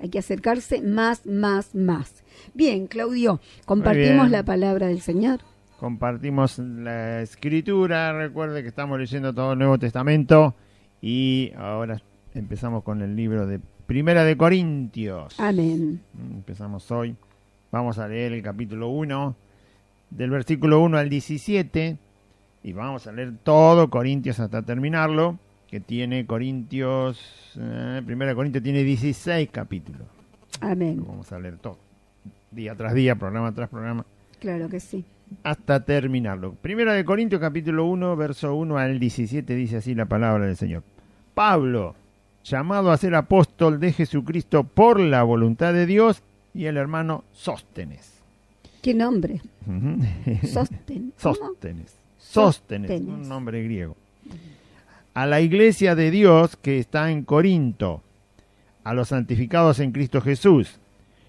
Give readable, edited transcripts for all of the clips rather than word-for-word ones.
Hay que acercarse más. Bien, Claudio, compartimos la palabra del Señor. Compartimos la Escritura. Recuerde que estamos leyendo todo el Nuevo Testamento y ahora empezamos con el libro de Primera de Corintios. Amén. Empezamos hoy. Vamos a leer el capítulo 1, del versículo 1 al 17, y vamos a leer todo Corintios hasta terminarlo, que tiene Corintios, Primera de Corintios tiene 16 capítulos. Amén. Lo vamos a leer todo, día tras día, programa tras programa. Claro que sí. Hasta terminarlo. Primera de Corintios capítulo 1, verso 1 al 17, dice así la palabra del Señor. Pablo, llamado a ser apóstol de Jesucristo por la voluntad de Dios, y el hermano Sóstenes. ¿Qué nombre? Sóstenes, un nombre griego. A la iglesia de Dios que está en Corinto, a los santificados en Cristo Jesús,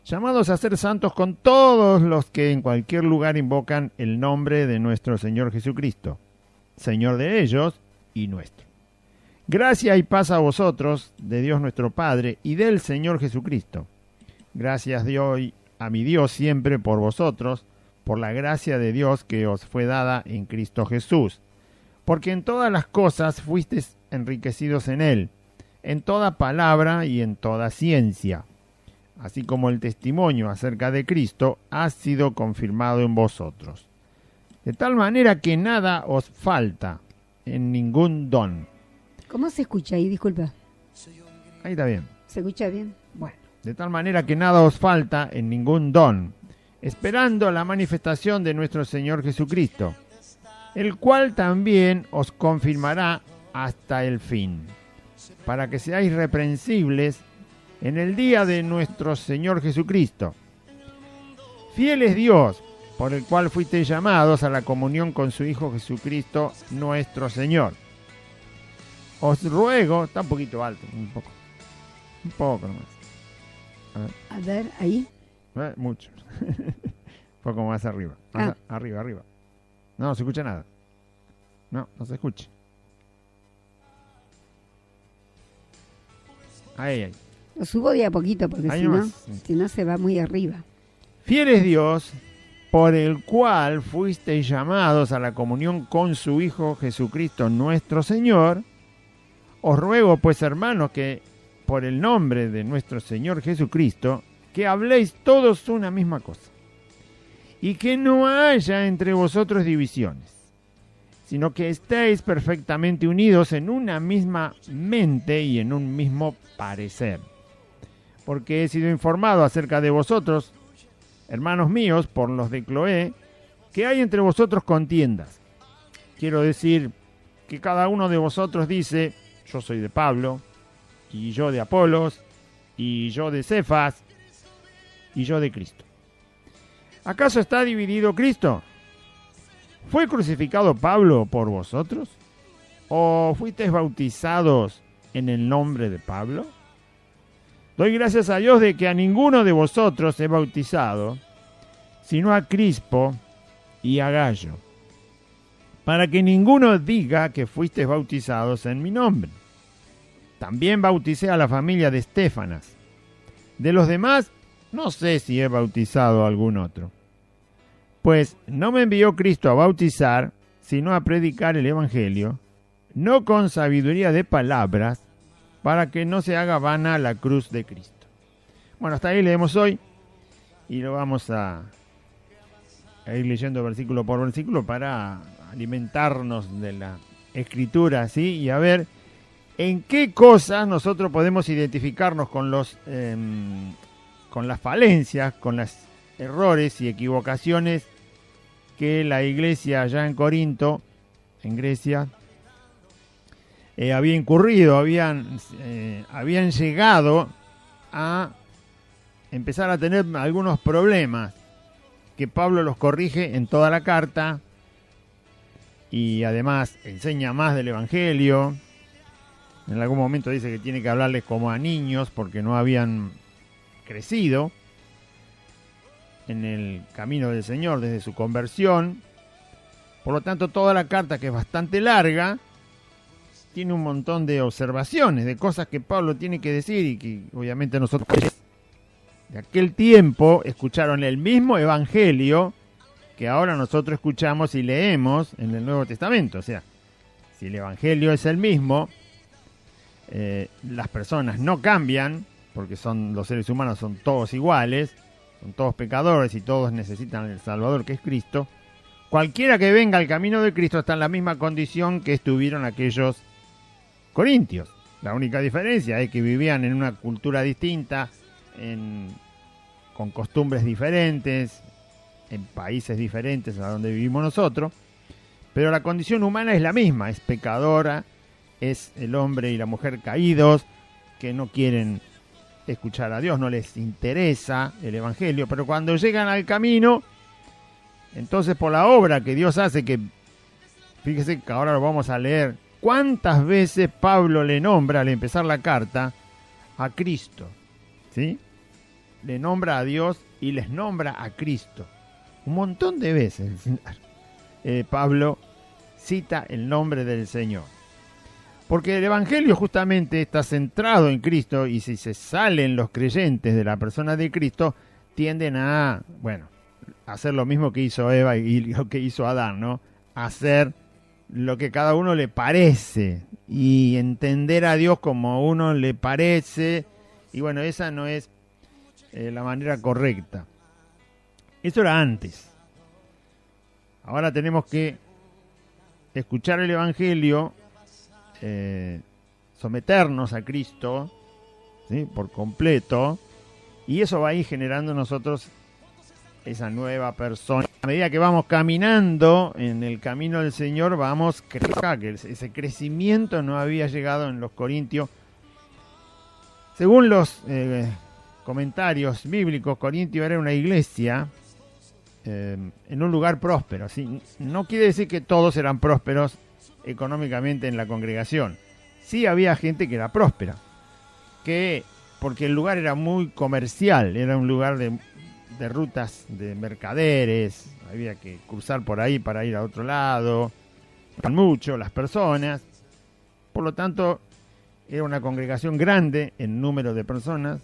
llamados a ser santos con todos los que en cualquier lugar invocan el nombre de nuestro Señor Jesucristo, Señor de ellos y nuestro. Gracia y paz a vosotros, de Dios nuestro Padre y del Señor Jesucristo. Gracias doy a mi Dios siempre por vosotros, por la gracia de Dios que os fue dada en Cristo Jesús. Porque en todas las cosas fuisteis enriquecidos en Él, en toda palabra y en toda ciencia, así como el testimonio acerca de Cristo ha sido confirmado en vosotros. De tal manera que nada os falta en ningún don. ¿Cómo se escucha ahí? Disculpa. Ahí está bien. ¿Se escucha bien? Bueno. De tal manera que nada os falta en ningún don, esperando la manifestación de nuestro Señor Jesucristo, el cual también os confirmará hasta el fin, para que seáis reprensibles en el día de nuestro Señor Jesucristo. Fiel es Dios, por el cual fuisteis llamados a la comunión con su Hijo Jesucristo, nuestro Señor. Os ruego, está un poquito alto, un poco nomás. A ver, ahí. Mucho. Un poco más arriba. Arriba. No se escucha nada. No se escucha. Ahí. Lo subo de a poquito porque si no se va muy arriba. Fiel es Dios, por el cual fuisteis llamados a la comunión con su Hijo Jesucristo nuestro Señor. Os ruego pues, hermanos, que por el nombre de nuestro Señor Jesucristo, que habléis todos una misma cosa, y que no haya entre vosotros divisiones, sino que estéis perfectamente unidos en una misma mente y en un mismo parecer. Porque he sido informado acerca de vosotros, hermanos míos, por los de Cloé, que hay entre vosotros contiendas. Quiero decir que cada uno de vosotros dice: yo soy de Pablo, y yo de Apolos, y yo de Cefas, y yo de Cristo. ¿Acaso está dividido Cristo? ¿Fue crucificado Pablo por vosotros? ¿O fuisteis bautizados en el nombre de Pablo? Doy gracias a Dios de que a ninguno de vosotros he bautizado, sino a Crispo y a Gallo, para que ninguno diga que fuisteis bautizados en mi nombre. También bauticé a la familia de Estéfanas. De los demás, no sé si he bautizado a algún otro. Pues no me envió Cristo a bautizar, sino a predicar el Evangelio, no con sabiduría de palabras, para que no se haga vana la cruz de Cristo. Bueno, hasta ahí leemos hoy, y lo vamos a ir leyendo versículo por versículo para alimentarnos de la Escritura, ¿sí? Y a ver en qué cosas nosotros podemos identificarnos con con las falencias, con los errores y equivocaciones que la iglesia allá en Corinto, en Grecia, había incurrido, habían llegado a empezar a tener algunos problemas que Pablo los corrige en toda la carta y además enseña más del Evangelio. En algún momento dice que tiene que hablarles como a niños porque no habían crecido en el camino del Señor desde su conversión. Por lo tanto, toda la carta, que es bastante larga, tiene un montón de observaciones, de cosas que Pablo tiene que decir y que obviamente nosotros de aquel tiempo escucharon el mismo evangelio que ahora nosotros escuchamos y leemos en el Nuevo Testamento. O sea, si el evangelio es el mismo, las personas no cambian, porque los seres humanos son todos iguales, son todos pecadores y todos necesitan el Salvador que es Cristo. Cualquiera que venga al camino de Cristo está en la misma condición que estuvieron aquellos corintios. La única diferencia es que vivían en una cultura distinta, con costumbres diferentes, en países diferentes a donde vivimos nosotros, pero la condición humana es la misma, es pecadora, es el hombre y la mujer caídos que no quieren escuchar a Dios, no les interesa el evangelio, pero cuando llegan al camino, entonces por la obra que Dios hace, que fíjese que ahora lo vamos a leer, cuántas veces Pablo le nombra al empezar la carta a Cristo, ¿sí? Le nombra a Dios y les nombra a Cristo. Un montón de veces Pablo cita el nombre del Señor. Porque el Evangelio justamente está centrado en Cristo, y si se salen los creyentes de la persona de Cristo, tienden a, hacer lo mismo que hizo Eva y lo que hizo Adán, ¿no? Hacer lo que cada uno le parece y entender a Dios como uno le parece. Y bueno, esa no es la manera correcta. Eso era antes. Ahora tenemos que escuchar el Evangelio, someternos a Cristo, ¿sí?, por completo, y eso va a ir generando en nosotros esa nueva persona. A medida que vamos caminando en el camino del Señor, vamos creciendo, que ese crecimiento no había llegado en los corintios. Según los comentarios bíblicos, Corintio era una iglesia en un lugar próspero, ¿sí? No quiere decir que todos eran prósperos económicamente en la congregación. Sí había gente que era próspera, porque el lugar era muy comercial, era un lugar de rutas de mercaderes, había que cruzar por ahí para ir a otro lado, mucho las personas, por lo tanto era una congregación grande en número de personas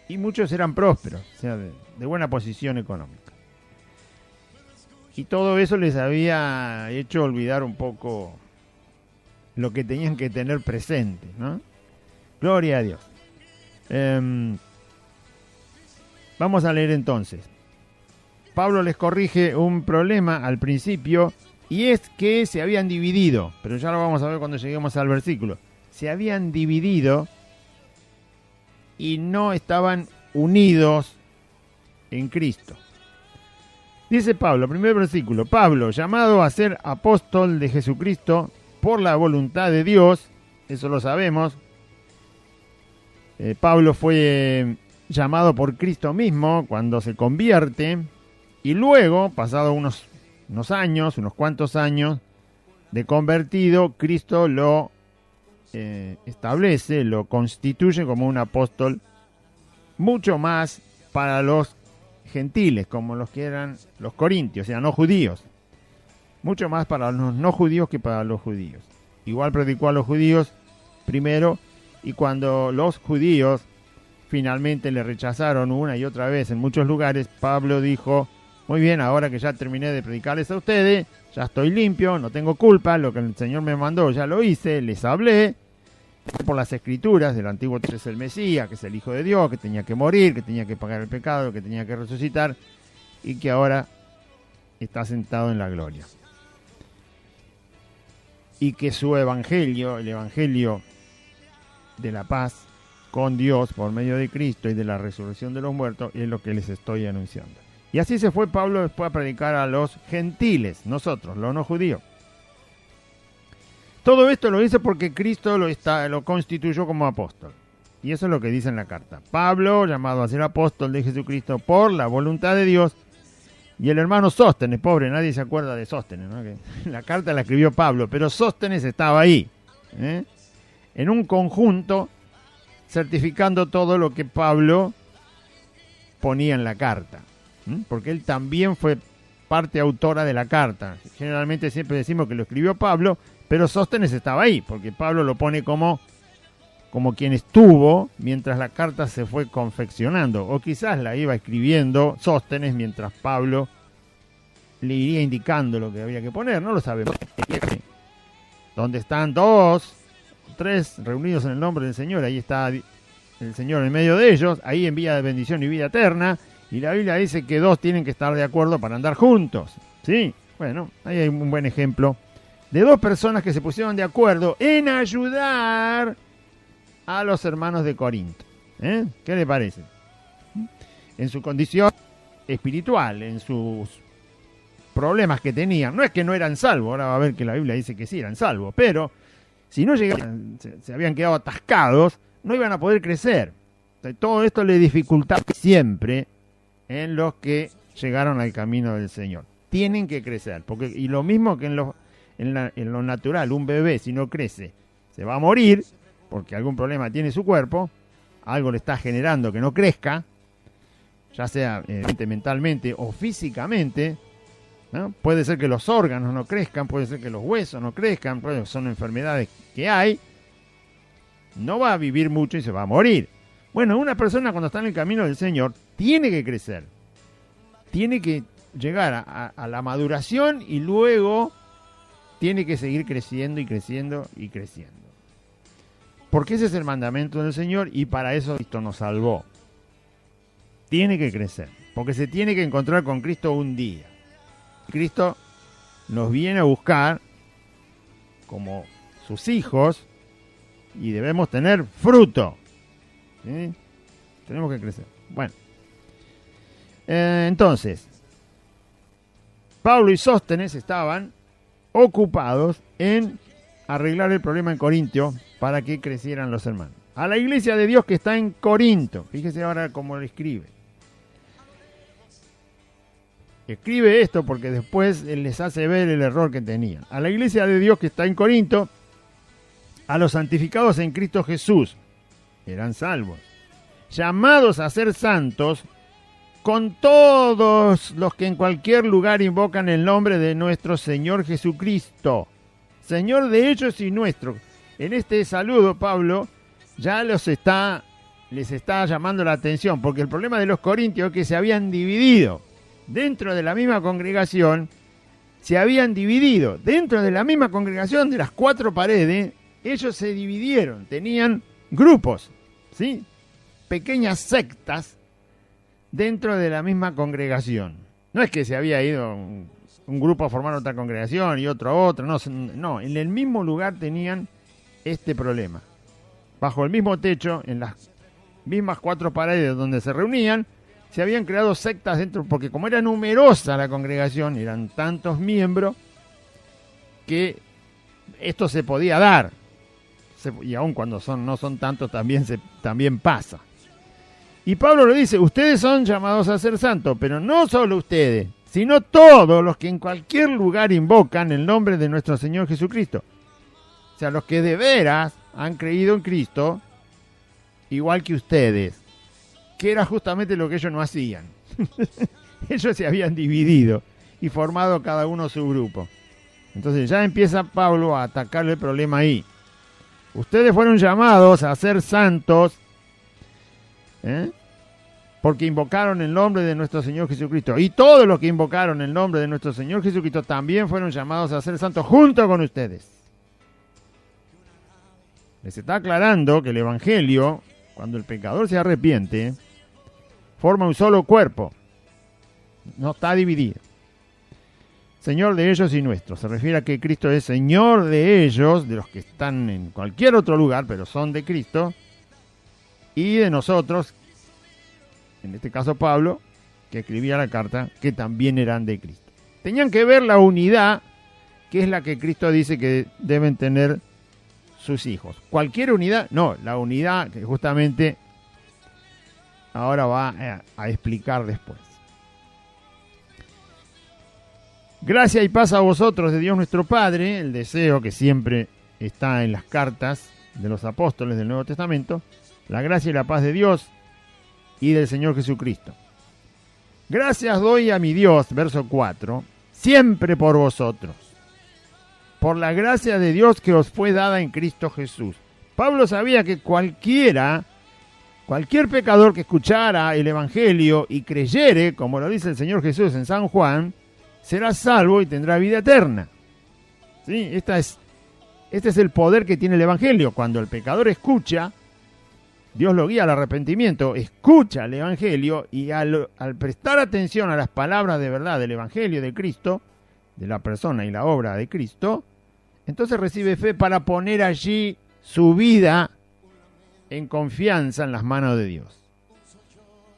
y muchos eran prósperos, o sea, de buena posición económica. Y todo eso les había hecho olvidar un poco lo que tenían que tener presente, ¿no? Gloria a Dios. Vamos a leer entonces. Pablo les corrige un problema al principio, y es que se habían dividido, pero ya lo vamos a ver cuando lleguemos al versículo. Se habían dividido y no estaban unidos en Cristo. Dice Pablo, primer versículo: Pablo, llamado a ser apóstol de Jesucristo por la voluntad de Dios, eso lo sabemos. Pablo fue llamado por Cristo mismo cuando se convierte, y luego, pasado unos cuantos años de convertido, Cristo lo establece, lo constituye como un apóstol mucho más para los gentiles, como los que eran los corintios, o sea, no judíos. Mucho más para los no judíos que para los judíos. Igual predicó a los judíos primero, y cuando los judíos finalmente le rechazaron una y otra vez en muchos lugares, Pablo dijo: muy bien, ahora que ya terminé de predicarles a ustedes, ya estoy limpio, no tengo culpa, lo que el Señor me mandó ya lo hice, les hablé por las escrituras del Antiguo Testamento, es el Mesías, que es el Hijo de Dios, que tenía que morir, que tenía que pagar el pecado, que tenía que resucitar, y que ahora está sentado en la gloria. Y que su evangelio, el evangelio de la paz con Dios por medio de Cristo y de la resurrección de los muertos, es lo que les estoy anunciando. Y así se fue Pablo después a predicar a los gentiles, nosotros, los no judíos. Todo esto lo hizo porque Cristo lo constituyó como apóstol. Y eso es lo que dice en la carta. Pablo, llamado a ser apóstol de Jesucristo por la voluntad de Dios. Y el hermano Sóstenes, pobre, nadie se acuerda de Sóstenes, ¿no? Que la carta la escribió Pablo, pero Sóstenes estaba ahí, en un conjunto, certificando todo lo que Pablo ponía en la carta. Porque él también fue parte autora de la carta. Generalmente siempre decimos que lo escribió Pablo, pero Sóstenes estaba ahí, porque Pablo lo pone como como quien estuvo mientras la carta se fue confeccionando, o quizás la iba escribiendo Sóstenes mientras Pablo le iría indicando lo que había que poner, no lo sabemos. Donde están 2, 3 reunidos en el nombre del Señor, ahí está el Señor en medio de ellos, ahí envía bendición y vida eterna, y la Biblia dice que 2 tienen que estar de acuerdo para andar juntos. ¿Sí? Bueno, ahí hay un buen ejemplo de 2 personas que se pusieron de acuerdo en ayudar a los hermanos de Corinto. ¿Qué le parece? En su condición espiritual, en sus problemas que tenían. No es que no eran salvos, ahora va a ver que la Biblia dice que sí eran salvos, pero si no llegaban, se habían quedado atascados, no iban a poder crecer. Entonces, todo esto le dificultaba siempre en los que llegaron al camino del Señor. Tienen que crecer, porque y lo mismo que en lo natural, un bebé si no crece se va a morir porque algún problema tiene su cuerpo, algo le está generando que no crezca, ya sea mentalmente o físicamente, ¿no? Puede ser que los órganos no crezcan, puede ser que los huesos no crezcan, son enfermedades que hay, no va a vivir mucho y se va a morir. Bueno, una persona cuando está en el camino del Señor tiene que crecer, tiene que llegar a la maduración y luego tiene que seguir creciendo y creciendo y creciendo. Porque ese es el mandamiento del Señor y para eso Cristo nos salvó. Tiene que crecer, porque se tiene que encontrar con Cristo un día. Cristo nos viene a buscar como sus hijos y debemos tener fruto. ¿Sí? Tenemos que crecer. Bueno, entonces, Pablo y Sóstenes estaban ocupados en arreglar el problema en Corintio para que crecieran los hermanos. A la iglesia de Dios que está en Corinto, fíjese ahora cómo lo escribe. Escribe esto porque después les hace ver el error que tenían. A la iglesia de Dios que está en Corinto, a los santificados en Cristo Jesús, eran salvos, llamados a ser santos, con todos los que en cualquier lugar invocan el nombre de nuestro Señor Jesucristo, Señor de ellos y nuestro. En este saludo, Pablo ya les está llamando la atención, porque el problema de los corintios es que se habían dividido. Dentro de la misma congregación, se habían dividido. Dentro de la misma congregación, de las 4 paredes, ellos se dividieron. Tenían grupos, ¿sí? Pequeñas sectas dentro de la misma congregación. No es que se había ido un grupo a formar otra congregación y otro a otra. No, en el mismo lugar tenían este problema. Bajo el mismo techo, en las mismas 4 paredes donde se reunían, se habían creado sectas dentro, porque como era numerosa la congregación, eran tantos miembros, que esto se podía dar. Y aun cuando no son tantos, también pasa. Y Pablo le dice, ustedes son llamados a ser santos, pero no solo ustedes, sino todos los que en cualquier lugar invocan el nombre de nuestro Señor Jesucristo. O sea, los que de veras han creído en Cristo, igual que ustedes, que era justamente lo que ellos no hacían. Ellos se habían dividido y formado cada uno su grupo. Entonces ya empieza Pablo a atacar el problema ahí. Ustedes fueron llamados a ser santos, porque invocaron el nombre de nuestro Señor Jesucristo. Y todos los que invocaron el nombre de nuestro Señor Jesucristo también fueron llamados a ser santos junto con ustedes. Les está aclarando que el Evangelio, cuando el pecador se arrepiente, forma un solo cuerpo. No está dividido. Señor de ellos y nuestros. Se refiere a que Cristo es Señor de ellos, de los que están en cualquier otro lugar, pero son de Cristo, y de nosotros, en este caso Pablo, que escribía la carta, que también eran de Cristo. Tenían que ver la unidad, que es la que Cristo dice que deben tener sus hijos. Cualquier unidad, no, la unidad que justamente ahora va a explicar después. Gracia y paz a vosotros de Dios nuestro Padre, el deseo que siempre está en las cartas de los apóstoles del Nuevo Testamento, la gracia y la paz de Dios y del Señor Jesucristo. Gracias doy a mi Dios, verso 4, siempre por vosotros, por la gracia de Dios que os fue dada en Cristo Jesús, Pablo sabía que cualquier pecador que escuchara el Evangelio y creyere, como lo dice el Señor Jesús en San Juan, será salvo y tendrá vida eterna. ¿Sí? Este es el poder que tiene el Evangelio. Cuando el pecador escucha, Dios lo guía al arrepentimiento, escucha el Evangelio y al prestar atención a las palabras de verdad del Evangelio de Cristo, de la persona y la obra de Cristo, entonces recibe fe para poner allí su vida en confianza en las manos de Dios.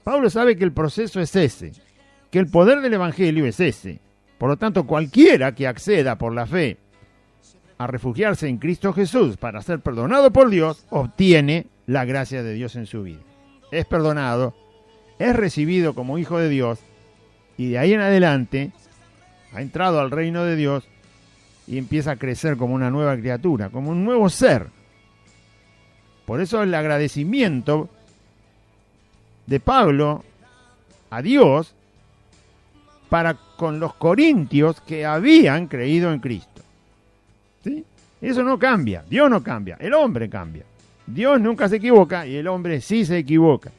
Pablo sabe que el proceso es ese, que el poder del Evangelio es ese. Por lo tanto, cualquiera que acceda por la fe a refugiarse en Cristo Jesús para ser perdonado por Dios, obtiene la gracia de Dios en su vida. Es perdonado, es recibido como hijo de Dios y de ahí en adelante ha entrado al reino de Dios y empieza a crecer como una nueva criatura, como un nuevo ser. Por eso el agradecimiento de Pablo a Dios para con los corintios que habían creído en Cristo. ¿Sí? Eso no cambia, Dios no cambia, el hombre cambia. Dios nunca se equivoca y el hombre sí se equivoca.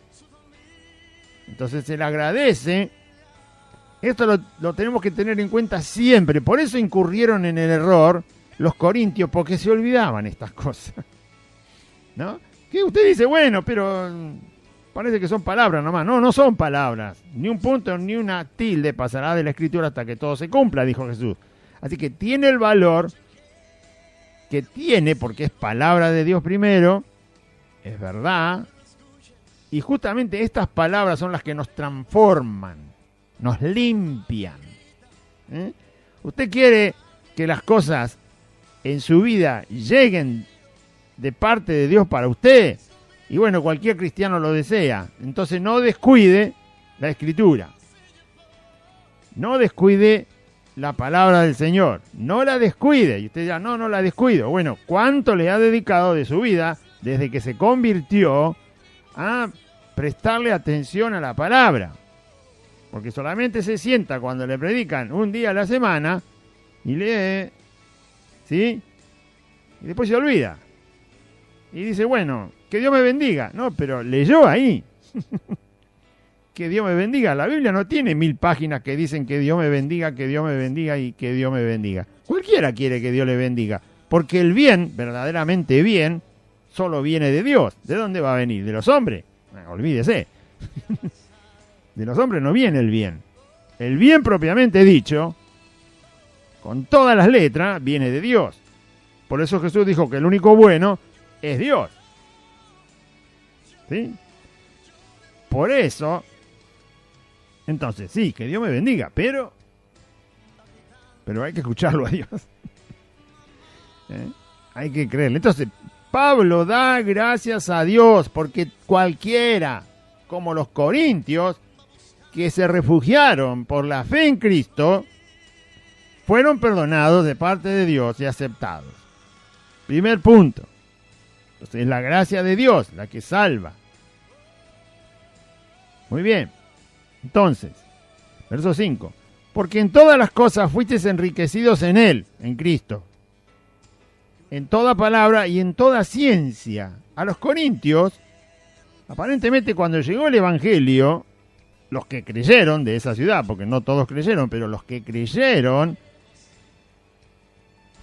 Entonces se le agradece. Esto lo tenemos que tener en cuenta siempre. Por eso incurrieron en el error los corintios, porque se olvidaban estas cosas. ¿No? Que usted dice, bueno, pero parece que son palabras nomás. No, no son palabras. Ni un punto ni una tilde pasará de la Escritura hasta que todo se cumpla, dijo Jesús. Así que tiene el valor que tiene, porque es palabra de Dios primero, es verdad, y justamente estas palabras son las que nos transforman, nos limpian. Usted quiere que las cosas en su vida lleguen de parte de Dios para usted, y bueno, cualquier cristiano lo desea. Entonces no descuide la Escritura, no descuide la palabra del Señor, no la descuide. Y usted dirá, no la descuido. Bueno, ¿cuánto le ha dedicado de su vida desde que se convirtió a prestarle atención a la palabra? Porque solamente se sienta cuando le predican un día a la semana y lee, ¿sí? Y después se olvida. Y dice, bueno, que Dios me bendiga. No, pero leyó ahí. Que Dios me bendiga. La Biblia no tiene 1000 páginas que dicen que Dios me bendiga, que Dios me bendiga y que Dios me bendiga. Cualquiera quiere que Dios le bendiga. Porque el bien, verdaderamente bien, solo viene de Dios. ¿De dónde va a venir? ¿De los hombres? Olvídese. De los hombres no viene el bien. El bien propiamente dicho, con todas las letras, viene de Dios. Por eso Jesús dijo que el único bueno es Dios. ¿Sí? Por eso, entonces, sí, que Dios me bendiga, pero hay que escucharlo a Dios. Hay que creerle. Entonces, Pablo da gracias a Dios porque cualquiera, como los corintios, que se refugiaron por la fe en Cristo, fueron perdonados de parte de Dios y aceptados. Primer punto. Entonces, es la gracia de Dios la que salva. Muy bien. Entonces, verso 5. Porque en todas las cosas fuisteis enriquecidos en Él, en Cristo, en toda palabra y en toda ciencia. A los corintios, aparentemente cuando llegó el Evangelio, los que creyeron de esa ciudad, porque no todos creyeron, pero los que creyeron,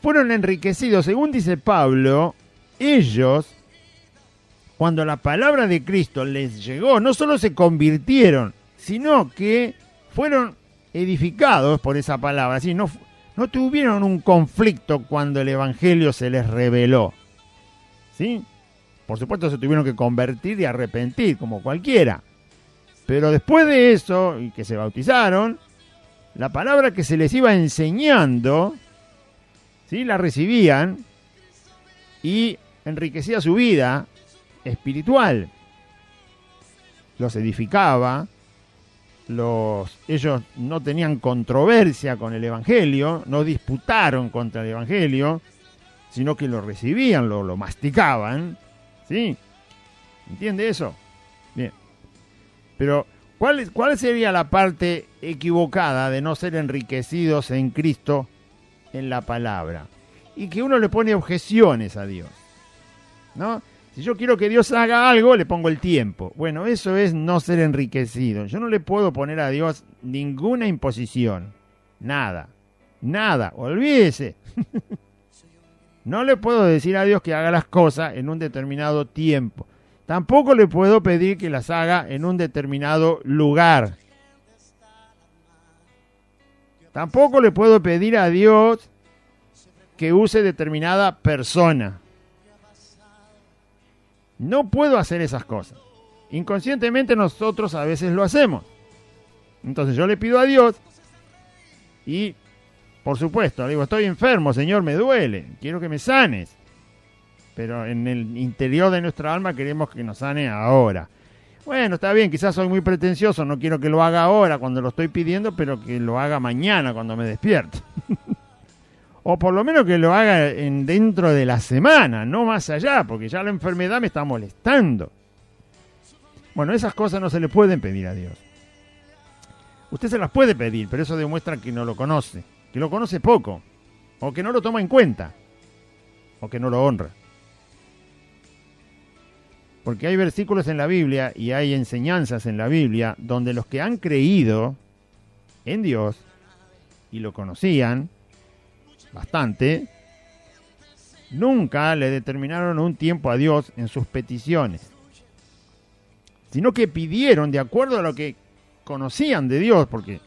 fueron enriquecidos. Según dice Pablo, ellos, cuando la palabra de Cristo les llegó, no solo se convirtieron, sino que fueron edificados por esa palabra. Así, no tuvieron un conflicto cuando el Evangelio se les reveló. ¿Sí? Por supuesto se tuvieron que convertir y arrepentir, como cualquiera. Pero después de eso, y que se bautizaron, la palabra que se les iba enseñando, ¿sí?, la recibían y enriquecía su vida espiritual. Los edificaba. Ellos no tenían controversia con el Evangelio, no disputaron contra el Evangelio, sino que lo recibían, lo masticaban. ¿Sí? ¿Entiende eso? Bien. Pero, ¿cuál sería la parte equivocada de no ser enriquecidos en Cristo en la palabra? Y que uno le pone objeciones a Dios, ¿no? Si yo quiero que Dios haga algo, le pongo el tiempo. Bueno, eso es no ser enriquecido. Yo no le puedo poner a Dios ninguna imposición. Nada. Nada. Olvídese. No le puedo decir a Dios que haga las cosas en un determinado tiempo. Tampoco le puedo pedir que las haga en un determinado lugar. Tampoco le puedo pedir a Dios que use determinada persona. No puedo hacer esas cosas. Inconscientemente nosotros a veces lo hacemos. Entonces yo le pido a Dios y, por supuesto, le digo, estoy enfermo, Señor, me duele, quiero que me sanes. Pero en el interior de nuestra alma queremos que nos sane ahora. Bueno, está bien, quizás soy muy pretencioso, no quiero que lo haga ahora cuando lo estoy pidiendo, pero que lo haga mañana cuando me despierto. O por lo menos que lo haga dentro de la semana, no más allá, porque ya la enfermedad me está molestando. Bueno, esas cosas no se le pueden pedir a Dios. Usted se las puede pedir, pero eso demuestra que no lo conoce, que lo conoce poco, o que no lo toma en cuenta, o que no lo honra. Porque hay versículos en la Biblia y hay enseñanzas en la Biblia donde los que han creído en Dios y lo conocían bastante, nunca le determinaron un tiempo a Dios en sus peticiones, sino que pidieron de acuerdo a lo que conocían de Dios, porque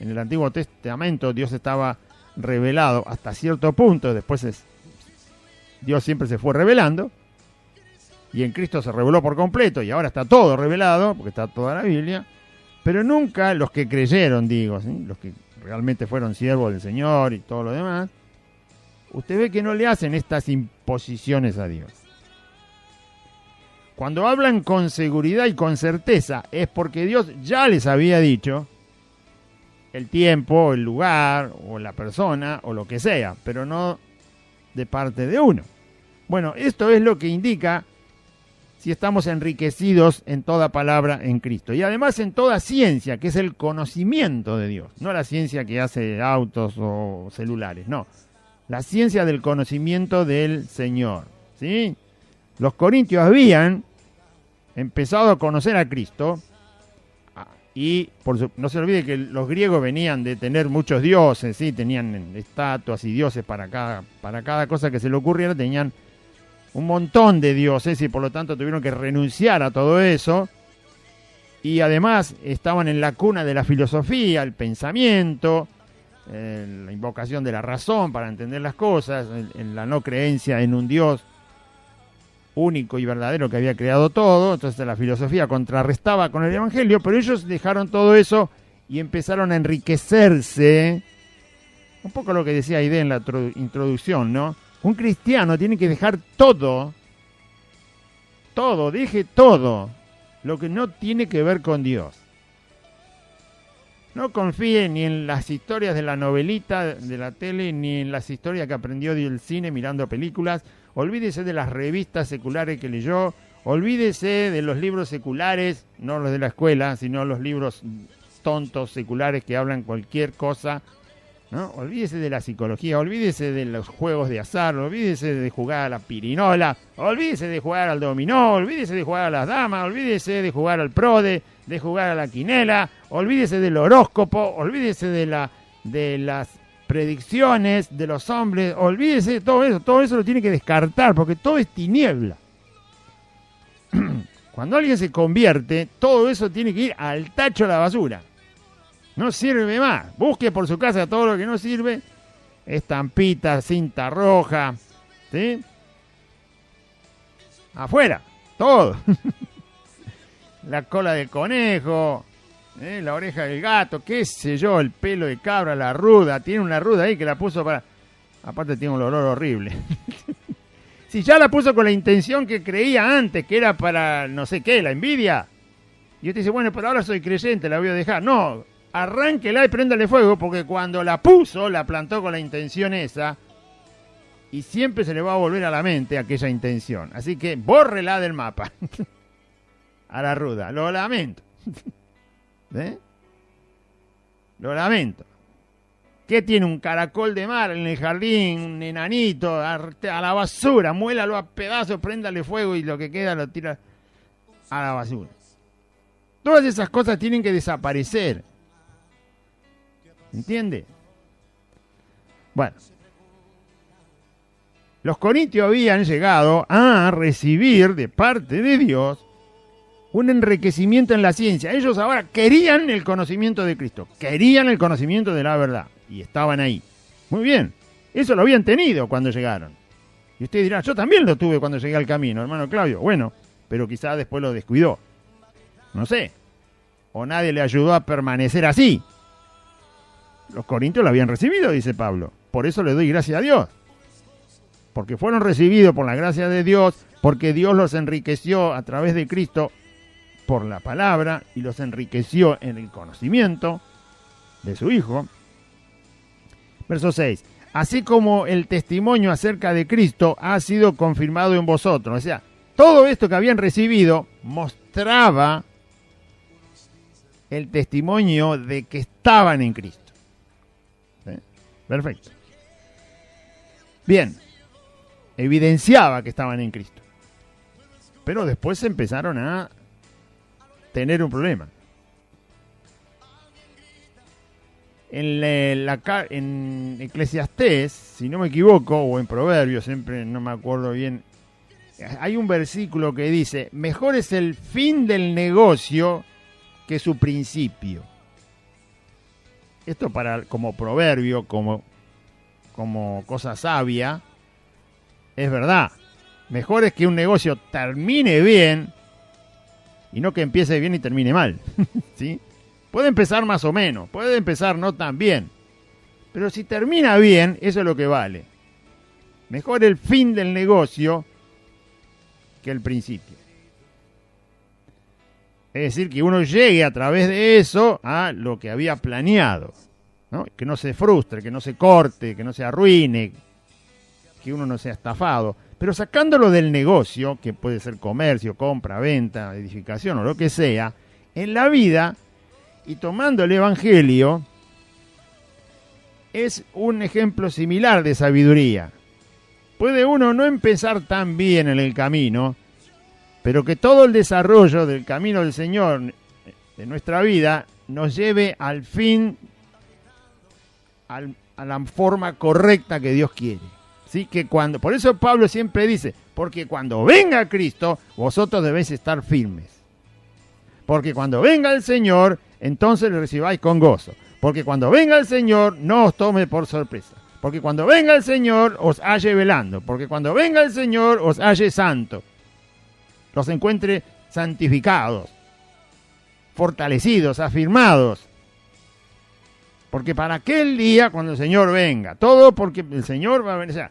en el Antiguo Testamento Dios estaba revelado hasta cierto punto, después Dios siempre se fue revelando, y en Cristo se reveló por completo, y ahora está todo revelado, porque está toda la Biblia, pero nunca los que creyeron, digo, ¿sí? Los que realmente fueron siervos del Señor y todo lo demás, usted ve que no le hacen estas imposiciones a Dios. Cuando hablan con seguridad y con certeza, es porque Dios ya les había dicho el tiempo, el lugar, o la persona, o lo que sea, pero no de parte de uno. Bueno, esto es lo que indica si estamos enriquecidos en toda palabra en Cristo. Y además en toda ciencia, que es el conocimiento de Dios. No la ciencia que hace autos o celulares, no. La ciencia del conocimiento del Señor, ¿sí? Los corintios habían empezado a conocer a Cristo y no se olvide que los griegos venían de tener muchos dioses, ¿sí? Tenían estatuas y dioses para cada cosa que se le ocurriera, tenían un montón de dioses y por lo tanto tuvieron que renunciar a todo eso. Y además estaban en la cuna de la filosofía, el pensamiento, la invocación de la razón para entender las cosas, en la no creencia en un Dios único y verdadero que había creado todo. Entonces la filosofía contrarrestaba con el Evangelio, pero ellos dejaron todo eso y empezaron a enriquecerse. Un poco lo que decía Aide en la introducción, ¿no? Un cristiano tiene que dejar todo, deje todo lo que no tiene que ver con Dios. No confíe ni en las historias de la novelita de la tele, ni en las historias que aprendió del cine mirando películas. Olvídese de las revistas seculares que leyó. Olvídese de los libros seculares, no los de la escuela, sino los libros tontos seculares que hablan cualquier cosa, ¿no? Olvídese de la psicología, olvídese de los juegos de azar, olvídese de jugar a la pirinola, olvídese de jugar al dominó, olvídese de jugar a las damas, olvídese de jugar al prode, de jugar a la quinela, olvídese del horóscopo, olvídese de las predicciones de los hombres, olvídese de todo eso lo tiene que descartar porque todo es tiniebla. Cuando alguien se convierte, todo eso tiene que ir al tacho de la basura. No sirve más. Busque por su casa todo lo que no sirve. Estampita, cinta roja, ¿sí? Afuera, todo. La cola del conejo, la oreja del gato, qué sé yo, el pelo de cabra, la ruda. Tiene una ruda ahí que la puso para... Aparte tiene un olor horrible. Si ya la puso con la intención que creía antes, que era para no sé qué, la envidia. Y usted dice, bueno, pero ahora soy creyente, la voy a dejar. No, arránquela y préndale fuego, porque cuando la puso, la plantó con la intención esa, y siempre se le va a volver a la mente aquella intención. Así que bórrela del mapa. A la ruda, lo lamento. ¿Eh? Lo lamento. ¿Qué tiene un caracol de mar en el jardín, un enanito, a la basura? Muélalo a pedazos, préndale fuego y lo que queda lo tira a la basura. Todas esas cosas tienen que desaparecer. ¿Entiende? Bueno. Los corintios habían llegado a recibir de parte de Dios un enriquecimiento en la ciencia. Ellos ahora querían el conocimiento de Cristo, querían el conocimiento de la verdad, y estaban ahí. Muy bien, eso lo habían tenido cuando llegaron. Y usted dirá, yo también lo tuve cuando llegué al camino, hermano Claudio. Bueno, pero quizás después lo descuidó. No sé. O nadie le ayudó a permanecer así. Los corintios lo habían recibido, dice Pablo. Por eso le doy gracias a Dios. Porque fueron recibidos por la gracia de Dios, porque Dios los enriqueció a través de Cristo por la palabra y los enriqueció en el conocimiento de su Hijo. Verso 6. Así como el testimonio acerca de Cristo ha sido confirmado en vosotros. O sea, todo esto que habían recibido mostraba el testimonio de que estaban en Cristo. ¿Sí? Perfecto. Bien. Evidenciaba que estaban en Cristo. Pero después empezaron a tener un problema. En Eclesiastés, si no me equivoco, o en Proverbios, siempre no me acuerdo bien, hay un versículo que dice, mejor es el fin del negocio que su principio. Esto como proverbio, como cosa sabia, es verdad. Mejor es que un negocio termine bien y no que empiece bien y termine mal. ¿Sí? Puede empezar más o menos, puede empezar no tan bien. Pero si termina bien, eso es lo que vale. Mejor el fin del negocio que el principio. Es decir, que uno llegue a través de eso a lo que había planeado, ¿no? Que no se frustre, que no se corte, que no se arruine, que uno no sea estafado. Pero sacándolo del negocio, que puede ser comercio, compra, venta, edificación o lo que sea, en la vida, y tomando el Evangelio, es un ejemplo similar de sabiduría. Puede uno no empezar tan bien en el camino, pero que todo el desarrollo del camino del Señor de nuestra vida nos lleve al fin, a la forma correcta que Dios quiere. ¿Sí? Por eso Pablo siempre dice, porque cuando venga Cristo, vosotros debéis estar firmes. Porque cuando venga el Señor, entonces le recibáis con gozo. Porque cuando venga el Señor, no os tome por sorpresa. Porque cuando venga el Señor, os halle velando. Porque cuando venga el Señor, os halle santo. Los encuentre santificados, fortalecidos, afirmados. Porque para aquel día, cuando el Señor venga, todo porque el Señor va a venir. O sea,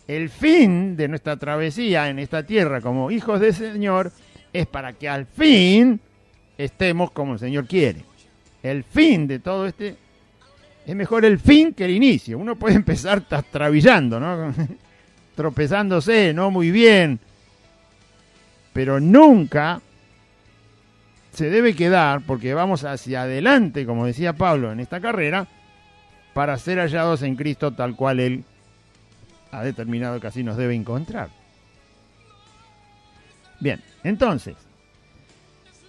el fin de nuestra travesía en esta tierra como hijos del Señor es para que al fin estemos como el Señor quiere. El fin de todo es mejor el fin que el inicio. Uno puede empezar trastabillando, ¿no? Tropezándose, no muy bien, pero nunca se debe quedar, porque vamos hacia adelante, como decía Pablo, en esta carrera, para ser hallados en Cristo tal cual Él ha determinado que así nos debe encontrar. Bien, entonces,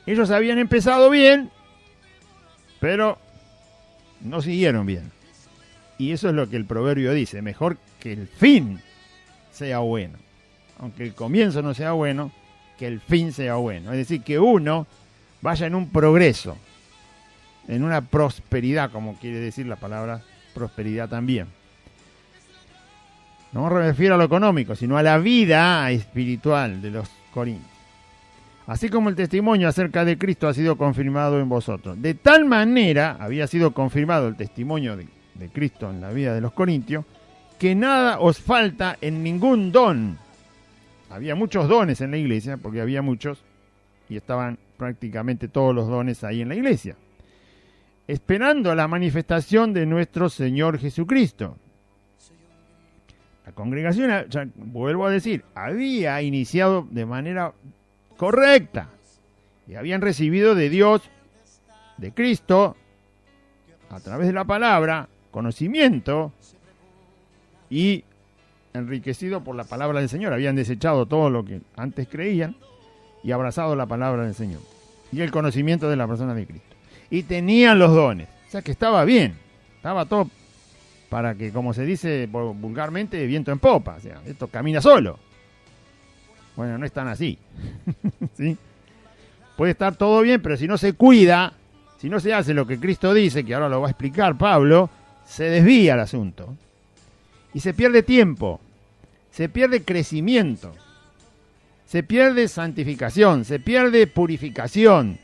ellos habían empezado bien, pero no siguieron bien. Y eso es lo que el proverbio dice, mejor que el fin sea bueno. Aunque el comienzo no sea bueno, que el fin sea bueno. Es decir, que uno vaya en un progreso, en una prosperidad, como quiere decir la palabra prosperidad también. No me refiero a lo económico, sino a la vida espiritual de los corintios. Así como el testimonio acerca de Cristo ha sido confirmado en vosotros. De tal manera había sido confirmado el testimonio de Cristo en la vida de los corintios, que nada os falta en ningún don. Había muchos dones en la iglesia, porque había muchos, y estaban prácticamente todos los dones ahí en la iglesia, esperando la manifestación de nuestro Señor Jesucristo. La congregación, ya vuelvo a decir, había iniciado de manera correcta y habían recibido de Dios, de Cristo, a través de la palabra, conocimiento y enriquecido por la palabra del Señor. Habían desechado todo lo que antes creían y abrazado la palabra del Señor y el conocimiento de la persona de Cristo. Y tenían los dones. O sea que estaba bien. Estaba todo para que, como se dice vulgarmente, viento en popa. O sea, esto camina solo. Bueno, no es tan así. ¿Sí? Puede estar todo bien, pero si no se cuida, si no se hace lo que Cristo dice, que ahora lo va a explicar Pablo, se desvía el asunto. Y se pierde tiempo, se pierde crecimiento, se pierde santificación, se pierde purificación,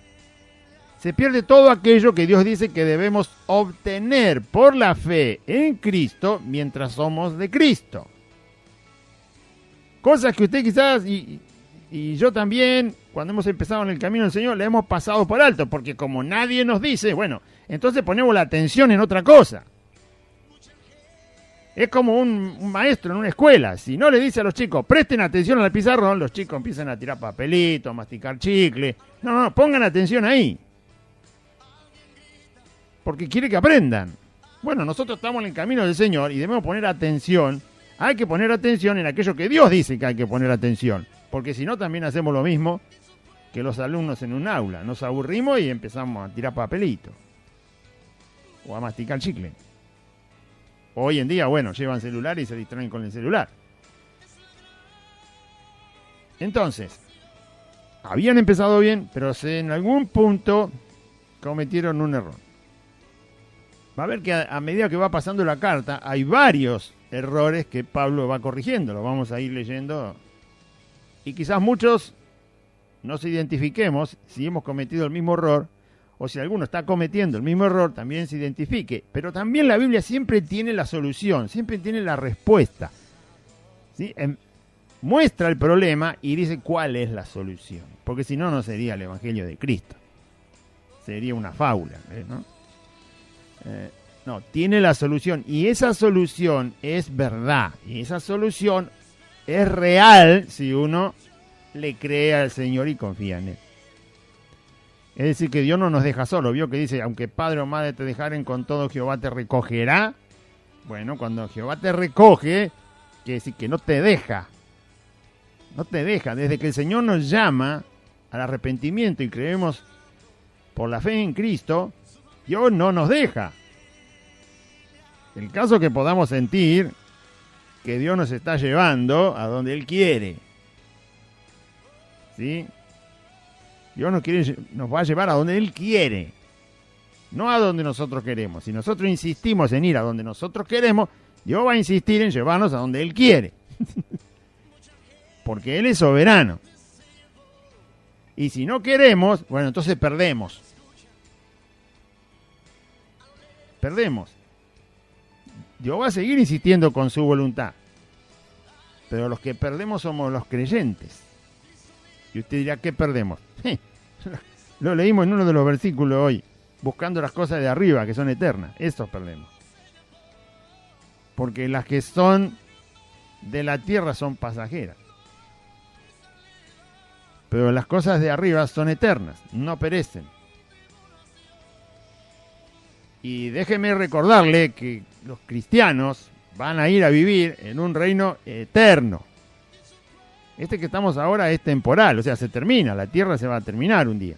se pierde todo aquello que Dios dice que debemos obtener por la fe en Cristo mientras somos de Cristo. Cosas que usted quizás y yo también, cuando hemos empezado en el camino del Señor, le hemos pasado por alto, porque como nadie nos dice, bueno, entonces ponemos la atención en otra cosa. Es como un maestro en una escuela. Si no le dice a los chicos, presten atención al pizarrón, los chicos empiezan a tirar papelitos, a masticar chicle. No, pongan atención ahí. Porque quiere que aprendan. Bueno, nosotros estamos en el camino del Señor y debemos poner atención. Hay que poner atención en aquello que Dios dice que hay que poner atención. Porque si no, también hacemos lo mismo que los alumnos en un aula. Nos aburrimos y empezamos a tirar papelitos. O a masticar chicle. Hoy en día, bueno, llevan celular y se distraen con el celular. Entonces, habían empezado bien, pero en algún punto cometieron un error. Va a ver que a medida que va pasando la carta, hay varios errores que Pablo va corrigiendo. Lo vamos a ir leyendo. Y quizás muchos nos identifiquemos si hemos cometido el mismo error, o si alguno está cometiendo el mismo error, también se identifique. Pero también la Biblia siempre tiene la solución, siempre tiene la respuesta. ¿Sí? Muestra el problema y dice cuál es la solución. Porque si no, no sería el Evangelio de Cristo. Sería una fábula, ¿no? No, tiene la solución. Y esa solución es verdad. Y esa solución es real si uno le cree al Señor y confía en Él. Es decir, que Dios no nos deja solo. ¿Vio que dice, aunque padre o madre te dejaren, con todo Jehová te recogerá? Bueno, cuando Jehová te recoge, quiere decir que no te deja. No te deja. Desde que el Señor nos llama al arrepentimiento y creemos por la fe en Cristo, Dios no nos deja. El caso que podamos sentir que Dios nos está llevando a donde Él quiere. ¿Sí? Dios nos va a llevar a donde Él quiere, no a donde nosotros queremos. Si nosotros insistimos en ir a donde nosotros queremos, Dios va a insistir en llevarnos a donde Él quiere. Porque Él es soberano. Y si no queremos, bueno, entonces perdemos. Perdemos. Dios va a seguir insistiendo con su voluntad. Pero los que perdemos somos los creyentes. Y usted dirá, ¿qué perdemos? Lo leímos en uno de los versículos hoy. Buscando las cosas de arriba, que son eternas. Esos perdemos. Porque las que son de la tierra son pasajeras. Pero las cosas de arriba son eternas, no perecen. Y déjeme recordarle que los cristianos van a ir a vivir en un reino eterno. Este que estamos ahora es temporal, o sea, se termina, la tierra se va a terminar un día.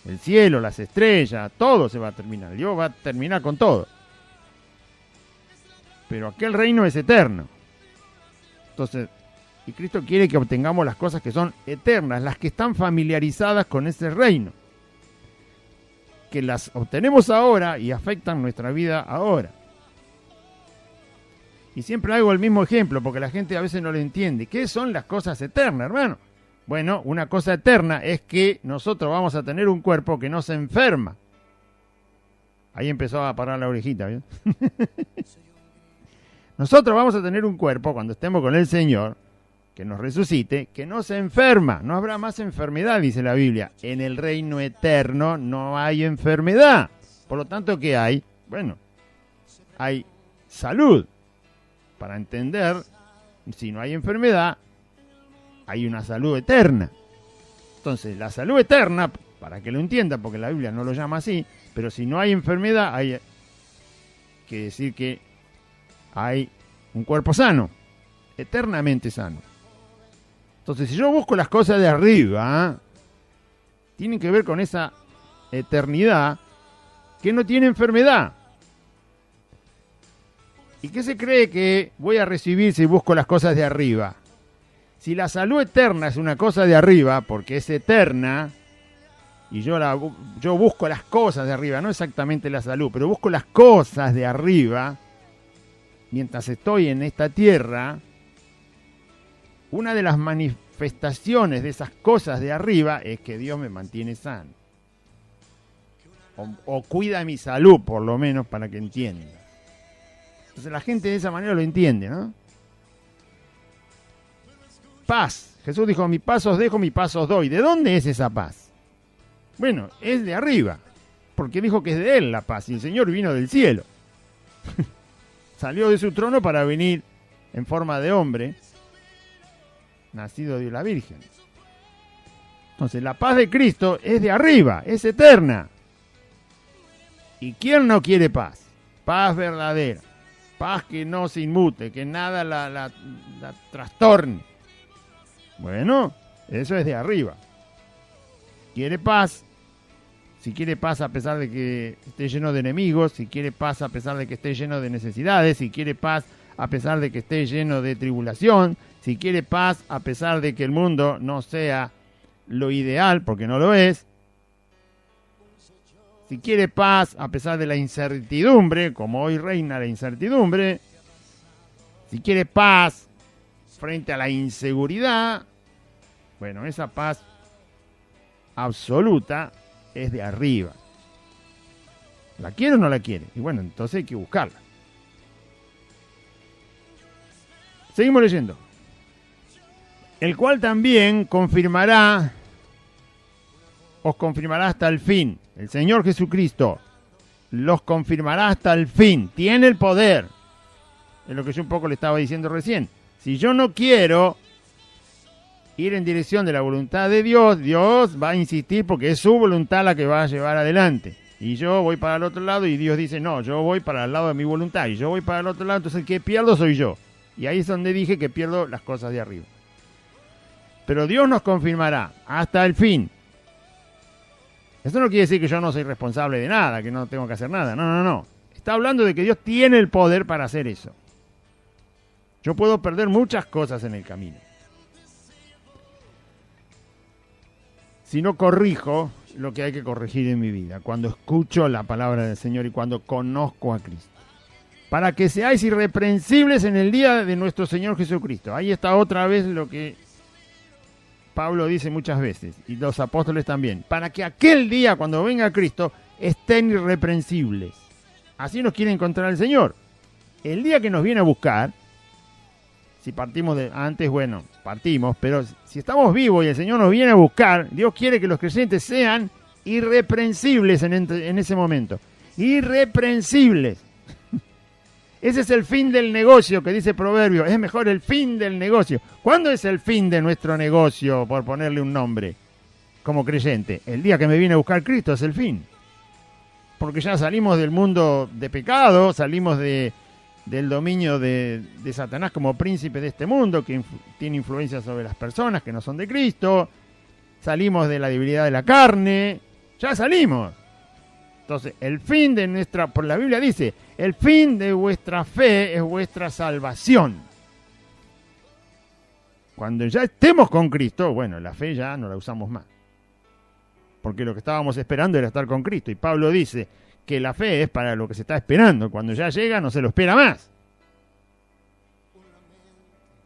El cielo, las estrellas, todo se va a terminar. Dios va a terminar con todo. Pero aquel reino es eterno. Entonces, y Cristo quiere que obtengamos las cosas que son eternas, las que están familiarizadas con ese reino. Que las obtenemos ahora y afectan nuestra vida ahora. Y siempre hago el mismo ejemplo, porque la gente a veces no lo entiende. ¿Qué son las cosas eternas, hermano? Bueno, una cosa eterna es que nosotros vamos a tener un cuerpo que no se enferma. Ahí empezó a parar la orejita, ¿bien? Nosotros vamos a tener un cuerpo, cuando estemos con el Señor, que nos resucite, que no se enferma. No habrá más enfermedad, dice la Biblia. En el reino eterno no hay enfermedad. Por lo tanto, ¿qué hay? Bueno, hay salud. Para entender, si no hay enfermedad, hay una salud eterna. Entonces, la salud eterna, para que lo entienda, porque la Biblia no lo llama así, pero si no hay enfermedad, quiere decir que hay un cuerpo sano, eternamente sano. Entonces, si yo busco las cosas de arriba, tienen que ver con esa eternidad que no tiene enfermedad. ¿Y qué se cree que voy a recibir si busco las cosas de arriba? Si la salud eterna es una cosa de arriba, porque es eterna, y yo busco las cosas de arriba, no exactamente la salud, pero busco las cosas de arriba, mientras estoy en esta tierra, una de las manifestaciones de esas cosas de arriba es que Dios me mantiene sano. O cuida mi salud, por lo menos, para que entienda. Entonces la gente de esa manera lo entiende, ¿no? Paz. Jesús dijo, mi paz os dejo, mi paz os doy. ¿De dónde es esa paz? Bueno, es de arriba, porque dijo que es de Él la paz, y el Señor vino del cielo. Salió de su trono para venir en forma de hombre, nacido de la Virgen. Entonces, la paz de Cristo es de arriba, es eterna. ¿Y quién no quiere paz? Paz verdadera, paz que no se inmute, que nada la trastorne. Bueno, eso es de arriba. Quiere paz. Si quiere paz a pesar de que esté lleno de enemigos, si quiere paz a pesar de que esté lleno de necesidades, si quiere paz a pesar de que esté lleno de tribulación, si quiere paz a pesar de que el mundo no sea lo ideal, porque no lo es, si quiere paz a pesar de la incertidumbre, como hoy reina la incertidumbre, si quiere paz frente a la inseguridad, bueno, esa paz absoluta es de arriba. ¿La quiere o no la quiere? Y bueno, entonces hay que buscarla. Seguimos leyendo. El cual también os confirmará hasta el fin. El Señor Jesucristo los confirmará hasta el fin. Tiene el poder. Es lo que yo un poco le estaba diciendo recién. Si yo no quiero ir en dirección de la voluntad de Dios, Dios va a insistir porque es su voluntad la que va a llevar adelante. Y yo voy para el otro lado y Dios dice, no, yo voy para el lado de mi voluntad. Y yo voy para el otro lado, entonces el que pierdo soy yo. Y ahí es donde dije que pierdo las cosas de arriba. Pero Dios nos confirmará hasta el fin. Eso no quiere decir que yo no soy responsable de nada, que no tengo que hacer nada. No. Está hablando de que Dios tiene el poder para hacer eso. Yo puedo perder muchas cosas en el camino. Si no corrijo lo que hay que corregir en mi vida, cuando escucho la palabra del Señor y cuando conozco a Cristo. Para que seáis irreprensibles en el día de nuestro Señor Jesucristo. Ahí está otra vez lo que Pablo dice muchas veces, y los apóstoles también. Para que aquel día, cuando venga Cristo, estén irreprensibles. Así nos quiere encontrar el Señor. El día que nos viene a buscar, si partimos de antes, bueno, partimos, pero si estamos vivos y el Señor nos viene a buscar, Dios quiere que los creyentes sean irreprensibles en ese momento. Irreprensibles. Ese es el fin del negocio que dice Proverbio. Es mejor el fin del negocio. ¿Cuándo es el fin de nuestro negocio, por ponerle un nombre, como creyente? El día que me viene a buscar Cristo es el fin. Porque ya salimos del mundo de pecado, salimos del dominio de Satanás como príncipe de este mundo, que tiene influencia sobre las personas que no son de Cristo. Salimos de la debilidad de la carne. Ya salimos. Entonces, el fin de nuestra, por la Biblia dice, el fin de vuestra fe es vuestra salvación. Cuando ya estemos con Cristo, bueno, la fe ya no la usamos más. Porque lo que estábamos esperando era estar con Cristo. Y Pablo dice que la fe es para lo que se está esperando. Cuando ya llega, no se lo espera más.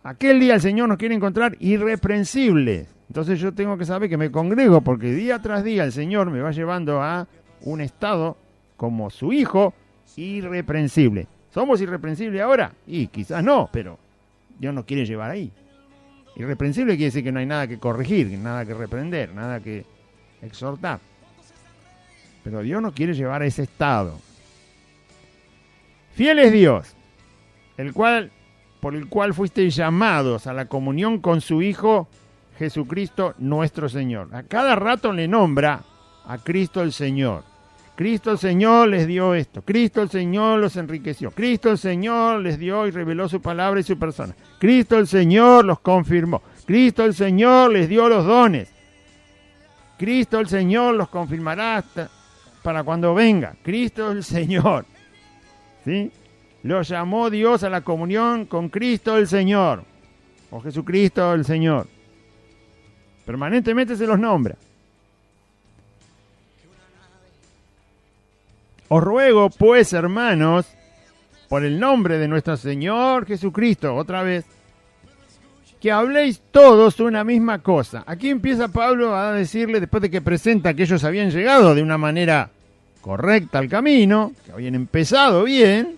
Aquel día el Señor nos quiere encontrar irreprensibles. Entonces yo tengo que saber que me congrego, porque día tras día el Señor me va llevando a un estado como su hijo irreprensible. ¿Somos irreprensibles ahora? Y quizás no, pero Dios nos quiere llevar ahí. Irreprensible quiere decir que no hay nada que corregir, nada que reprender, nada que exhortar. Pero Dios nos quiere llevar a ese estado. Fiel es Dios, por el cual fuisteis llamados a la comunión con su Hijo Jesucristo nuestro Señor. A cada rato le nombra a Cristo el Señor. Cristo el Señor les dio esto. Cristo el Señor los enriqueció. Cristo el Señor les dio y reveló su palabra y su persona. Cristo el Señor los confirmó. Cristo el Señor les dio los dones. Cristo el Señor los confirmará hasta para cuando venga. Cristo el Señor. ¿Sí? Los llamó Dios a la comunión con Cristo el Señor. O Jesucristo el Señor. Permanentemente se los nombra. Os ruego, pues, hermanos, por el nombre de nuestro Señor Jesucristo, otra vez, que habléis todos una misma cosa. Aquí empieza Pablo a decirle, después de que presenta que ellos habían llegado de una manera correcta al camino, que habían empezado bien,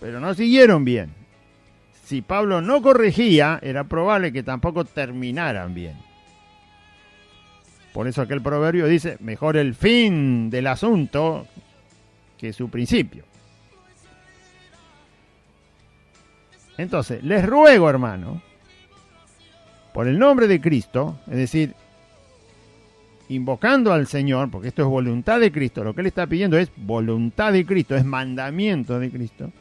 pero no siguieron bien. Si Pablo no corregía, era probable que tampoco terminaran bien. Por eso aquel proverbio dice, mejor el fin del asunto que su principio. Entonces, les ruego, hermano, por el nombre de Cristo, es decir, invocando al Señor, porque esto es voluntad de Cristo, lo que él está pidiendo es voluntad de Cristo, es mandamiento de Cristo,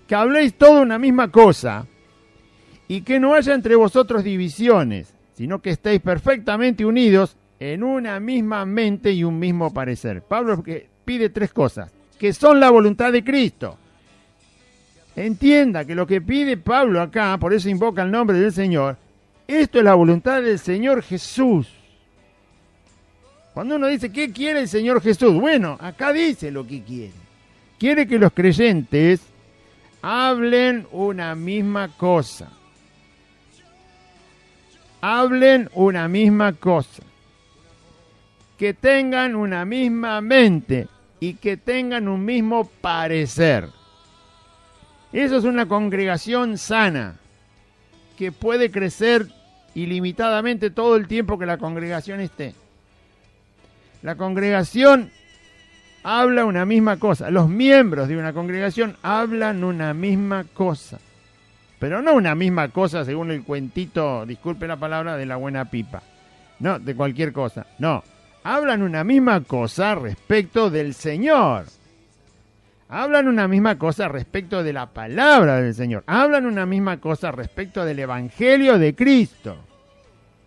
que habléis toda una misma cosa y que no haya entre vosotros divisiones, sino que estéis perfectamente unidos en una misma mente y un mismo parecer. Pablo pide tres cosas, que son la voluntad de Cristo. Entienda que lo que pide Pablo acá, por eso invoca el nombre del Señor, esto es la voluntad del Señor Jesús. Cuando uno dice, ¿qué quiere el Señor Jesús? Bueno, acá dice lo que quiere. Quiere que los creyentes hablen una misma cosa. Hablen una misma cosa. Que tengan una misma mente y que tengan un mismo parecer. Eso es una congregación sana, que puede crecer ilimitadamente todo el tiempo que la congregación esté. La congregación habla una misma cosa. Los miembros de una congregación hablan una misma cosa. Pero no una misma cosa según el cuentito, disculpe la palabra, de la buena pipa. No, de cualquier cosa. No. Hablan una misma cosa respecto del Señor. Hablan una misma cosa respecto de la palabra del Señor. Hablan una misma cosa respecto del Evangelio de Cristo.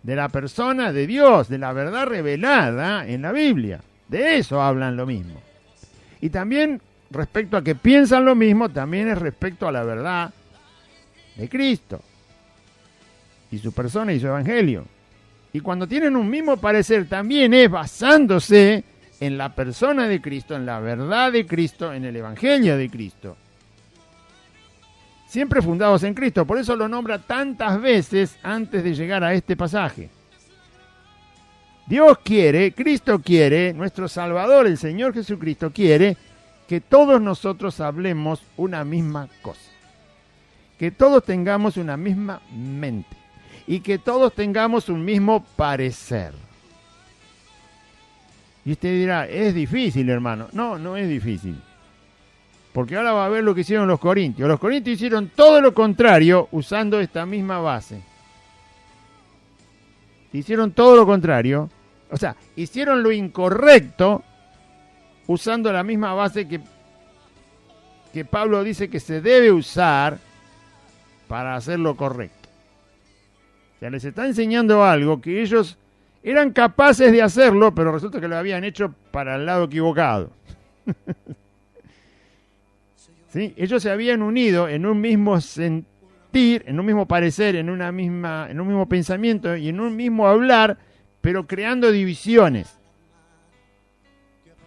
De la persona de Dios, de la verdad revelada en la Biblia. De eso hablan lo mismo. Y también respecto a que piensan lo mismo, también es respecto a la verdad de Cristo. Y su persona y su Evangelio. Y cuando tienen un mismo parecer, también es basándose en la persona de Cristo, en la verdad de Cristo, en el Evangelio de Cristo. Siempre fundados en Cristo, por eso lo nombra tantas veces antes de llegar a este pasaje. Dios quiere, Cristo quiere, nuestro Salvador, el Señor Jesucristo quiere que todos nosotros hablemos una misma cosa. Que todos tengamos una misma mente. Y que todos tengamos un mismo parecer. Y usted dirá, es difícil, hermano. No, no es difícil. Porque ahora va a ver lo que hicieron los corintios. Los corintios hicieron todo lo contrario usando esta misma base. Hicieron todo lo contrario. O sea, hicieron lo incorrecto usando la misma base que Pablo dice que se debe usar para hacer lo correcto. O sea, les está enseñando algo que ellos eran capaces de hacerlo, pero resulta que lo habían hecho para el lado equivocado. ¿Sí? Ellos se habían unido en un mismo sentir, en un mismo parecer, en un mismo pensamiento y en un mismo hablar, pero creando divisiones.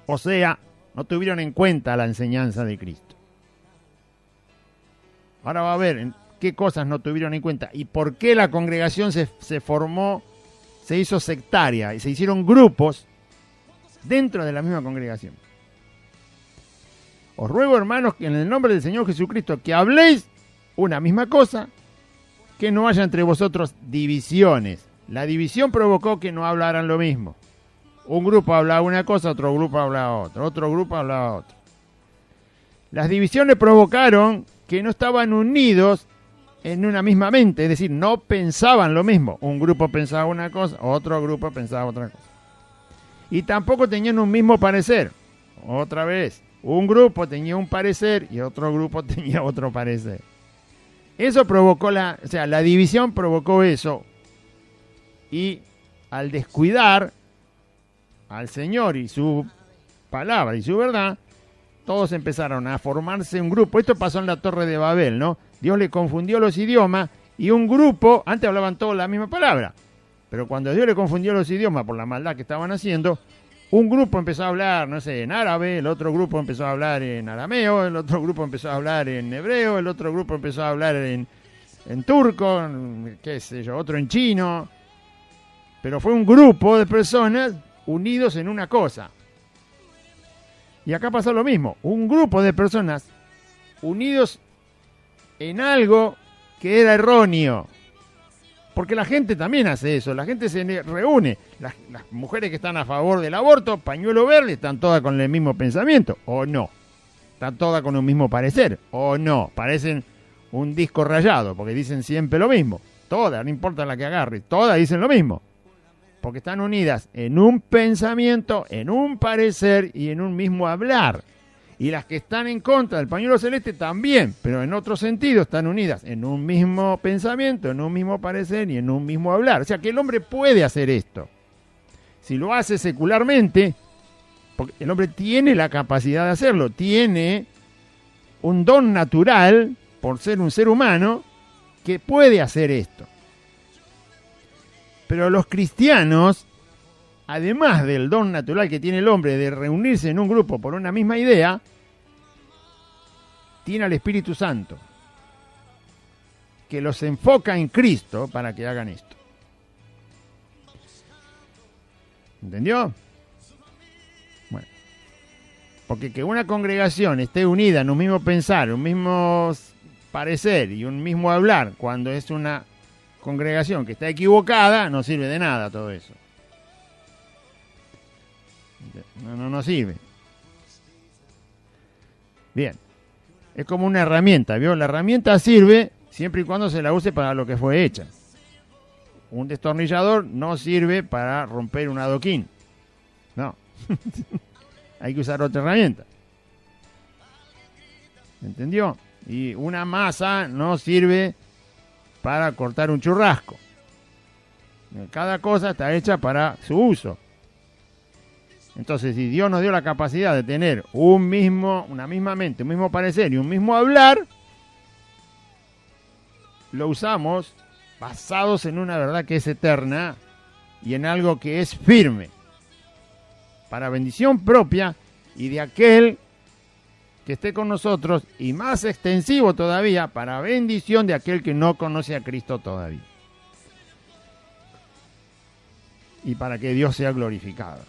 O sea, no tuvieron en cuenta la enseñanza de Cristo. Ahora va a ver qué cosas no tuvieron en cuenta y por qué la congregación se formó, se hizo sectaria y se hicieron grupos dentro de la misma congregación. Os ruego, hermanos, que en el nombre del Señor Jesucristo, que habléis una misma cosa, que no haya entre vosotros divisiones. La división provocó que no hablaran lo mismo. Un grupo hablaba una cosa, otro grupo hablaba otra, otro grupo hablaba otra. Las divisiones provocaron que no estaban unidos en una misma mente, es decir, no pensaban lo mismo. Un grupo pensaba una cosa, otro grupo pensaba otra cosa. Y tampoco tenían un mismo parecer. otra vez, un grupo tenía un parecer y otro grupo tenía otro parecer. Eso provocó la división provocó eso. Y al descuidar al Señor y su palabra y su verdad, todos empezaron a formarse un grupo. Esto pasó en la Torre de Babel, ¿no? Dios le confundió los idiomas y un grupo, antes hablaban todos la misma palabra, pero cuando Dios le confundió los idiomas por la maldad que estaban haciendo, un grupo empezó a hablar, no sé, en árabe, el otro grupo empezó a hablar en arameo, el otro grupo empezó a hablar en hebreo, el otro grupo empezó a hablar en turco, qué sé yo, otro en chino. Pero fue un grupo de personas unidos en una cosa. Y acá pasó lo mismo, un grupo de personas unidos en algo que era erróneo. Porque la gente también hace eso, la gente se reúne. Las mujeres que están a favor del aborto, pañuelo verde, están todas con el mismo pensamiento, o no. Están todas con un mismo parecer, o no. Parecen un disco rayado, porque dicen siempre lo mismo. Todas, no importa la que agarre, todas dicen lo mismo. Porque están unidas en un pensamiento, en un parecer y en un mismo hablar. Y las que están en contra del pañuelo celeste también, pero en otro sentido están unidas en un mismo pensamiento, en un mismo parecer y en un mismo hablar. O sea que el hombre puede hacer esto. Si lo hace secularmente, porque el hombre tiene la capacidad de hacerlo, tiene un don natural, por ser un ser humano, que puede hacer esto. Pero los cristianos, además del don natural que tiene el hombre de reunirse en un grupo por una misma idea, tiene al Espíritu Santo, que los enfoca en Cristo para que hagan esto. ¿Entendió? Bueno, porque que una congregación esté unida en un mismo pensar, un mismo parecer y un mismo hablar, cuando es una congregación que está equivocada, no sirve de nada todo eso. No sirve. Bien. Es como una herramienta, ¿vio? La herramienta sirve siempre y cuando se la use para lo que fue hecha. Un destornillador no sirve para romper un adoquín. No. Hay que usar otra herramienta. ¿Entendió? Y una masa no sirve para cortar un churrasco. Cada cosa está hecha para su uso. Entonces, si Dios nos dio la capacidad de tener una misma mente, un mismo parecer y un mismo hablar, lo usamos basados en una verdad que es eterna y en algo que es firme, para bendición propia y de aquel que esté con nosotros, y más extensivo todavía, para bendición de aquel que no conoce a Cristo todavía. Y para que Dios sea glorificado.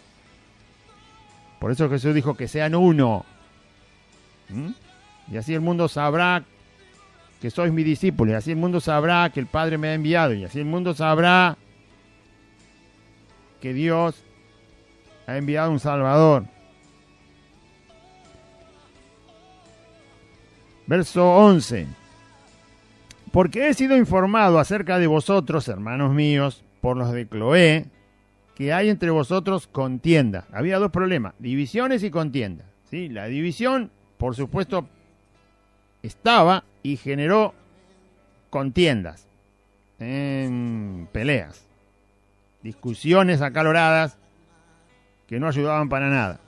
Por eso Jesús dijo que sean uno. Y así el mundo sabrá que sois mis discípulos. Y así el mundo sabrá que el Padre me ha enviado. Y así el mundo sabrá que Dios ha enviado un Salvador. Verso 11. Porque he sido informado acerca de vosotros, hermanos míos, por los de Cloé, que hay entre vosotros contienda. Había dos problemas, divisiones y contienda. ¿Sí? La división, por supuesto, estaba y generó contiendas, en peleas, discusiones acaloradas que no ayudaban para nada.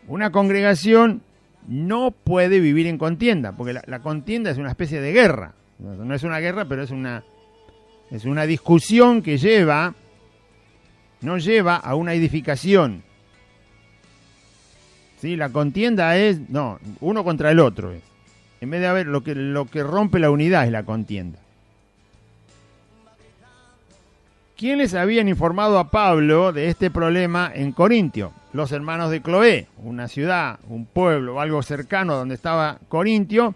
Una congregación no puede vivir en contienda, porque la contienda es una especie de guerra. No es una guerra, pero es una discusión que no lleva a una edificación. ¿Sí? La contienda es, uno contra el otro es. En vez de haber lo que rompe la unidad es la contienda. ¿Quiénes habían informado a Pablo de este problema en Corintio? Los hermanos de Cloé, una ciudad, un pueblo, algo cercano a donde estaba Corintio,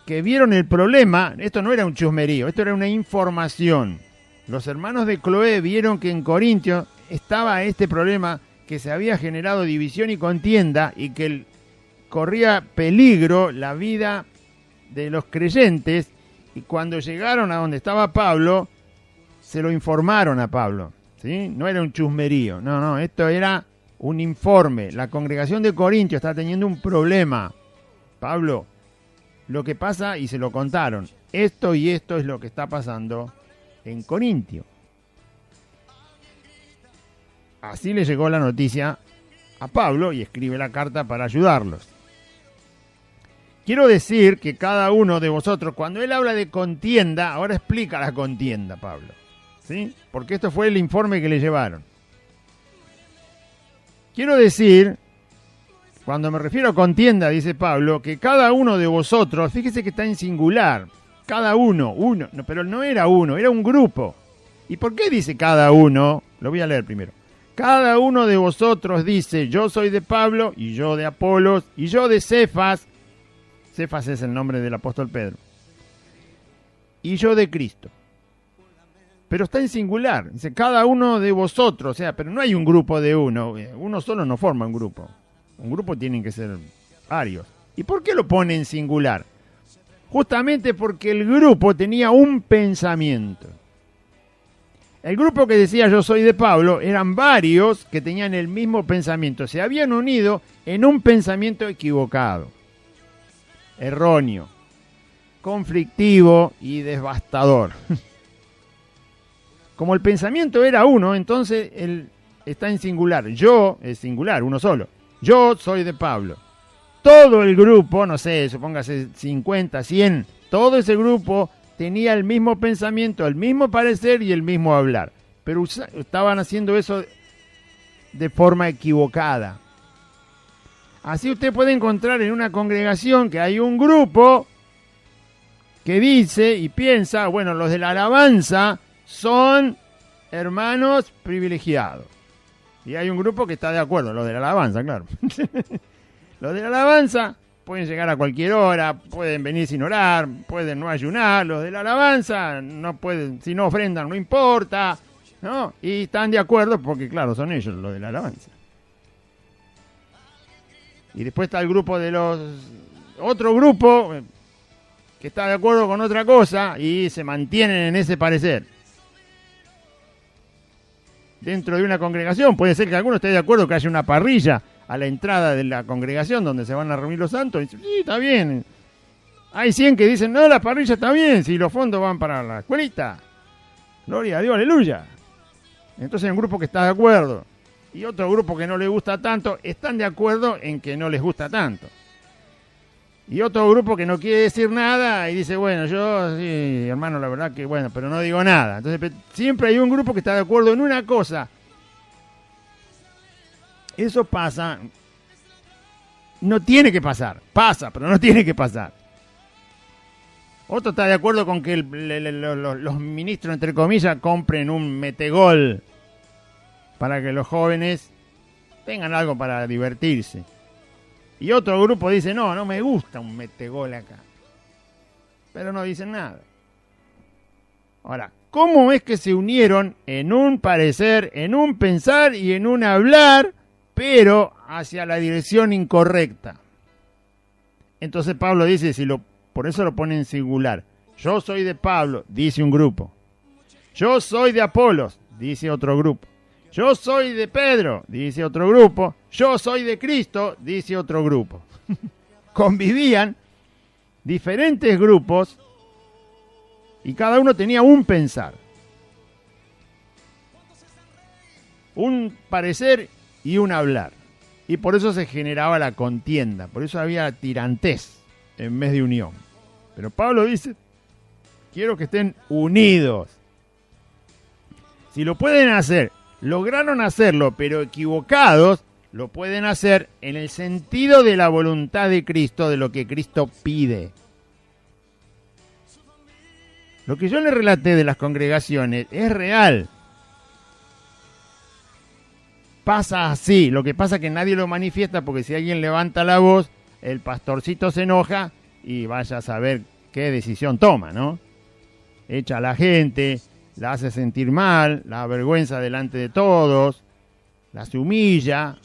que vieron el problema. Esto no era un chusmerío, esto era una información. Los hermanos de Cloé vieron que en Corintio estaba este problema, que se había generado división y contienda y que corría peligro la vida de los creyentes, y cuando llegaron a donde estaba Pablo, se lo informaron a Pablo. ¿Sí? No era un chusmerío, no, esto era un informe. La congregación de Corintio está teniendo un problema. Pablo, lo que pasa, y se lo contaron, esto y esto es lo que está pasando en Corintio. Así le llegó la noticia a Pablo y escribe la carta para ayudarlos. Quiero decir que cada uno de vosotros, cuando él habla de contienda, ahora explica la contienda, Pablo, ¿sí? Porque esto fue el informe que le llevaron. Quiero decir, cuando me refiero a contienda, dice Pablo, que cada uno de vosotros, fíjese que está en singular, cada uno, no, pero no era uno, era un grupo. ¿Y por qué dice cada uno? Lo voy a leer primero. Cada uno de vosotros dice, yo soy de Pablo, y yo de Apolos, y yo de Cefas. Cefas es el nombre del apóstol Pedro. Y yo de Cristo. Pero está en singular. Dice, cada uno de vosotros. O sea, pero no hay un grupo de uno. Uno solo no forma un grupo. Un grupo tienen que ser varios. ¿Y por qué lo pone en singular? Justamente porque el grupo tenía un pensamiento. El grupo que decía yo soy de Pablo eran varios que tenían el mismo pensamiento. Se habían unido en un pensamiento equivocado, erróneo, conflictivo y devastador. Como el pensamiento era uno, entonces él está en singular. Yo es singular, uno solo. Yo soy de Pablo. Todo el grupo, no sé, supóngase 50, 100, todo ese grupo tenía el mismo pensamiento, el mismo parecer y el mismo hablar. Pero estaban haciendo eso de forma equivocada. Así usted puede encontrar en una congregación que hay un grupo que dice y piensa, bueno, los de la alabanza son hermanos privilegiados. Y hay un grupo que está de acuerdo, los de la alabanza, claro. Los de la alabanza pueden llegar a cualquier hora, pueden venir sin orar, pueden no ayunar. Los de la alabanza no pueden, si no ofrendan no importa, ¿no? Y están de acuerdo porque, claro, son ellos los de la alabanza. Y después está el grupo de los... otro grupo que está de acuerdo con otra cosa y se mantienen en ese parecer. Dentro de una congregación puede ser que alguno esté de acuerdo que haya una parrilla a la entrada de la congregación donde se van a reunir los santos. Y dicen, sí, está bien. Hay 100 que dicen, no, la parrilla está bien, si los fondos van para la escuelita. Gloria a Dios, aleluya. Entonces hay un grupo que está de acuerdo. Y otro grupo que no le gusta tanto, están de acuerdo en que no les gusta tanto. Y otro grupo que no quiere decir nada y dice, bueno, yo, sí, hermano, la verdad que bueno, pero no digo nada. Entonces siempre hay un grupo que está de acuerdo en una cosa. Eso pasa, no tiene que pasar, pasa, pero no tiene que pasar. Otro está de acuerdo con que los ministros, entre comillas, compren un metegol para que los jóvenes tengan algo para divertirse. Y otro grupo dice, no, no me gusta un metegol acá. Pero no dicen nada. Ahora, ¿cómo es que se unieron en un parecer, en un pensar y en un hablar, pero hacia la dirección incorrecta? Entonces Pablo dice, por eso lo pone en singular. Yo soy de Pablo, dice un grupo. Yo soy de Apolos, dice otro grupo. Yo soy de Pedro, dice otro grupo. Yo soy de Cristo, dice otro grupo. Convivían diferentes grupos y cada uno tenía un pensar, un parecer y un hablar. Y por eso se generaba la contienda, por eso había tirantez en vez de unión. Pero Pablo dice, quiero que estén unidos. Si lo pueden hacer, lograron hacerlo, pero equivocados, lo pueden hacer en el sentido de la voluntad de Cristo, de lo que Cristo pide. Lo que yo le relaté de las congregaciones es real. Pasa así, lo que pasa es que nadie lo manifiesta porque si alguien levanta la voz, el pastorcito se enoja y vaya a saber qué decisión toma, ¿no? Echa a la gente, la hace sentir mal, la avergüenza delante de todos, la humilla,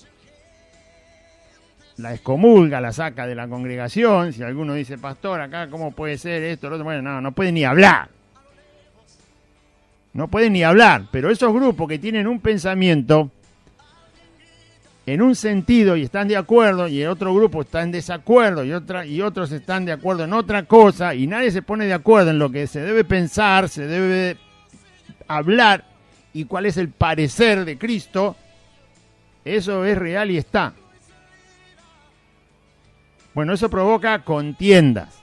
la excomulga, la saca de la congregación. Si alguno dice, pastor, acá cómo puede ser esto, lo otro, bueno, no puede ni hablar. No pueden ni hablar, pero esos grupos que tienen un pensamiento en un sentido y están de acuerdo, y el otro grupo está en desacuerdo, y otros están de acuerdo en otra cosa, y nadie se pone de acuerdo en lo que se debe pensar, se debe hablar, y cuál es el parecer de Cristo, eso es real y está. Bueno, eso provoca contiendas.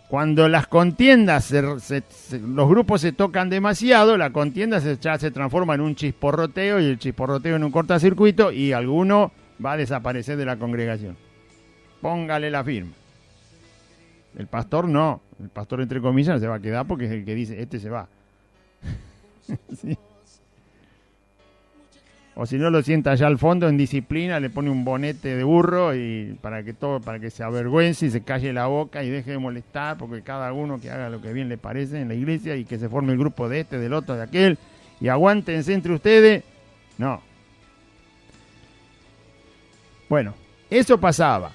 Cuando las contiendas, los grupos se tocan demasiado, la contienda ya se transforma en un chisporroteo, y el chisporroteo en un cortocircuito, y alguno va a desaparecer de la congregación. Póngale la firma. El pastor no, el pastor entre comillas se va a quedar porque es el que dice, este se va. ¿Sí? O si no, lo sienta allá al fondo en disciplina, le pone un bonete de burro y para que se avergüence y se calle la boca y deje de molestar, porque cada uno que haga lo que bien le parece en la iglesia, y que se forme el grupo de este, del otro, de aquel, y aguántense entre ustedes. No. Bueno, eso pasaba.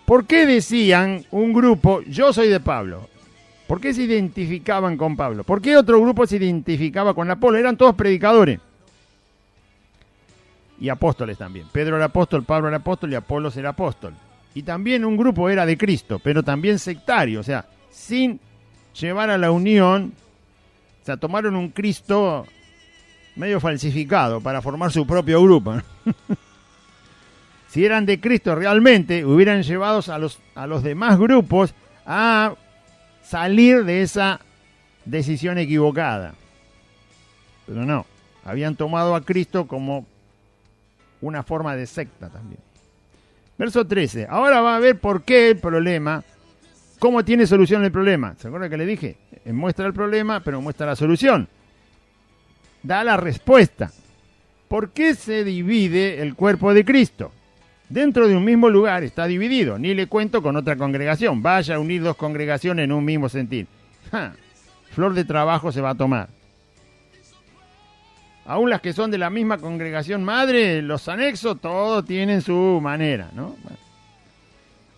¿Por qué decían un grupo, yo soy de Pablo? ¿Por qué se identificaban con Pablo? ¿Por qué otro grupo se identificaba con Apolo? Eran todos predicadores. Y apóstoles también. Pedro era apóstol, Pablo era apóstol y Apolos era apóstol. Y también un grupo era de Cristo, pero también sectario, o sea, sin llevar a la unión. O sea, tomaron un Cristo medio falsificado para formar su propio grupo. Si eran de Cristo realmente, hubieran llevado a los demás grupos a salir de esa decisión equivocada. Pero no, habían tomado a Cristo como una forma de secta también. Verso 13. Ahora va a ver por qué el problema, cómo tiene solución el problema. ¿Se acuerdan que le dije? Muestra el problema, pero muestra la solución. Da la respuesta. ¿Por qué se divide el cuerpo de Cristo? Dentro de un mismo lugar está dividido. Ni le cuento con otra congregación. Vaya a unir dos congregaciones en un mismo sentir. Flor de trabajo se va a tomar. Aún las que son de la misma congregación madre, los anexos, todos tienen su manera, ¿no?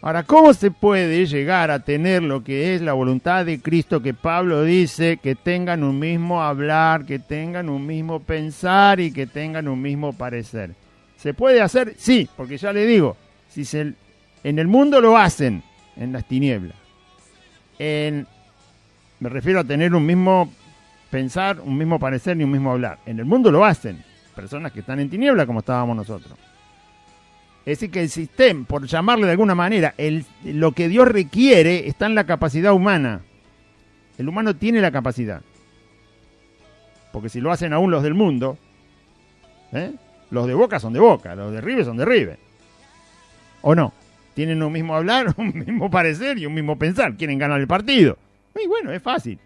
Ahora, ¿cómo se puede llegar a tener lo que es la voluntad de Cristo, que Pablo dice que tengan un mismo hablar, que tengan un mismo pensar y que tengan un mismo parecer? ¿Se puede hacer? Sí, porque ya le digo, en el mundo lo hacen, en las tinieblas. Me refiero a tener un mismo pensar, un mismo parecer y un mismo hablar. En el mundo lo hacen personas que están en tiniebla, como estábamos nosotros. Es decir, que el sistema, por llamarle de alguna manera, lo que Dios requiere está en la capacidad humana. El humano tiene la capacidad. Porque si lo hacen aún los del mundo, los de Boca son de Boca, los de River son de River. ¿O no? Tienen un mismo hablar, un mismo parecer y un mismo pensar. Quieren ganar el partido. Y bueno, es fácil.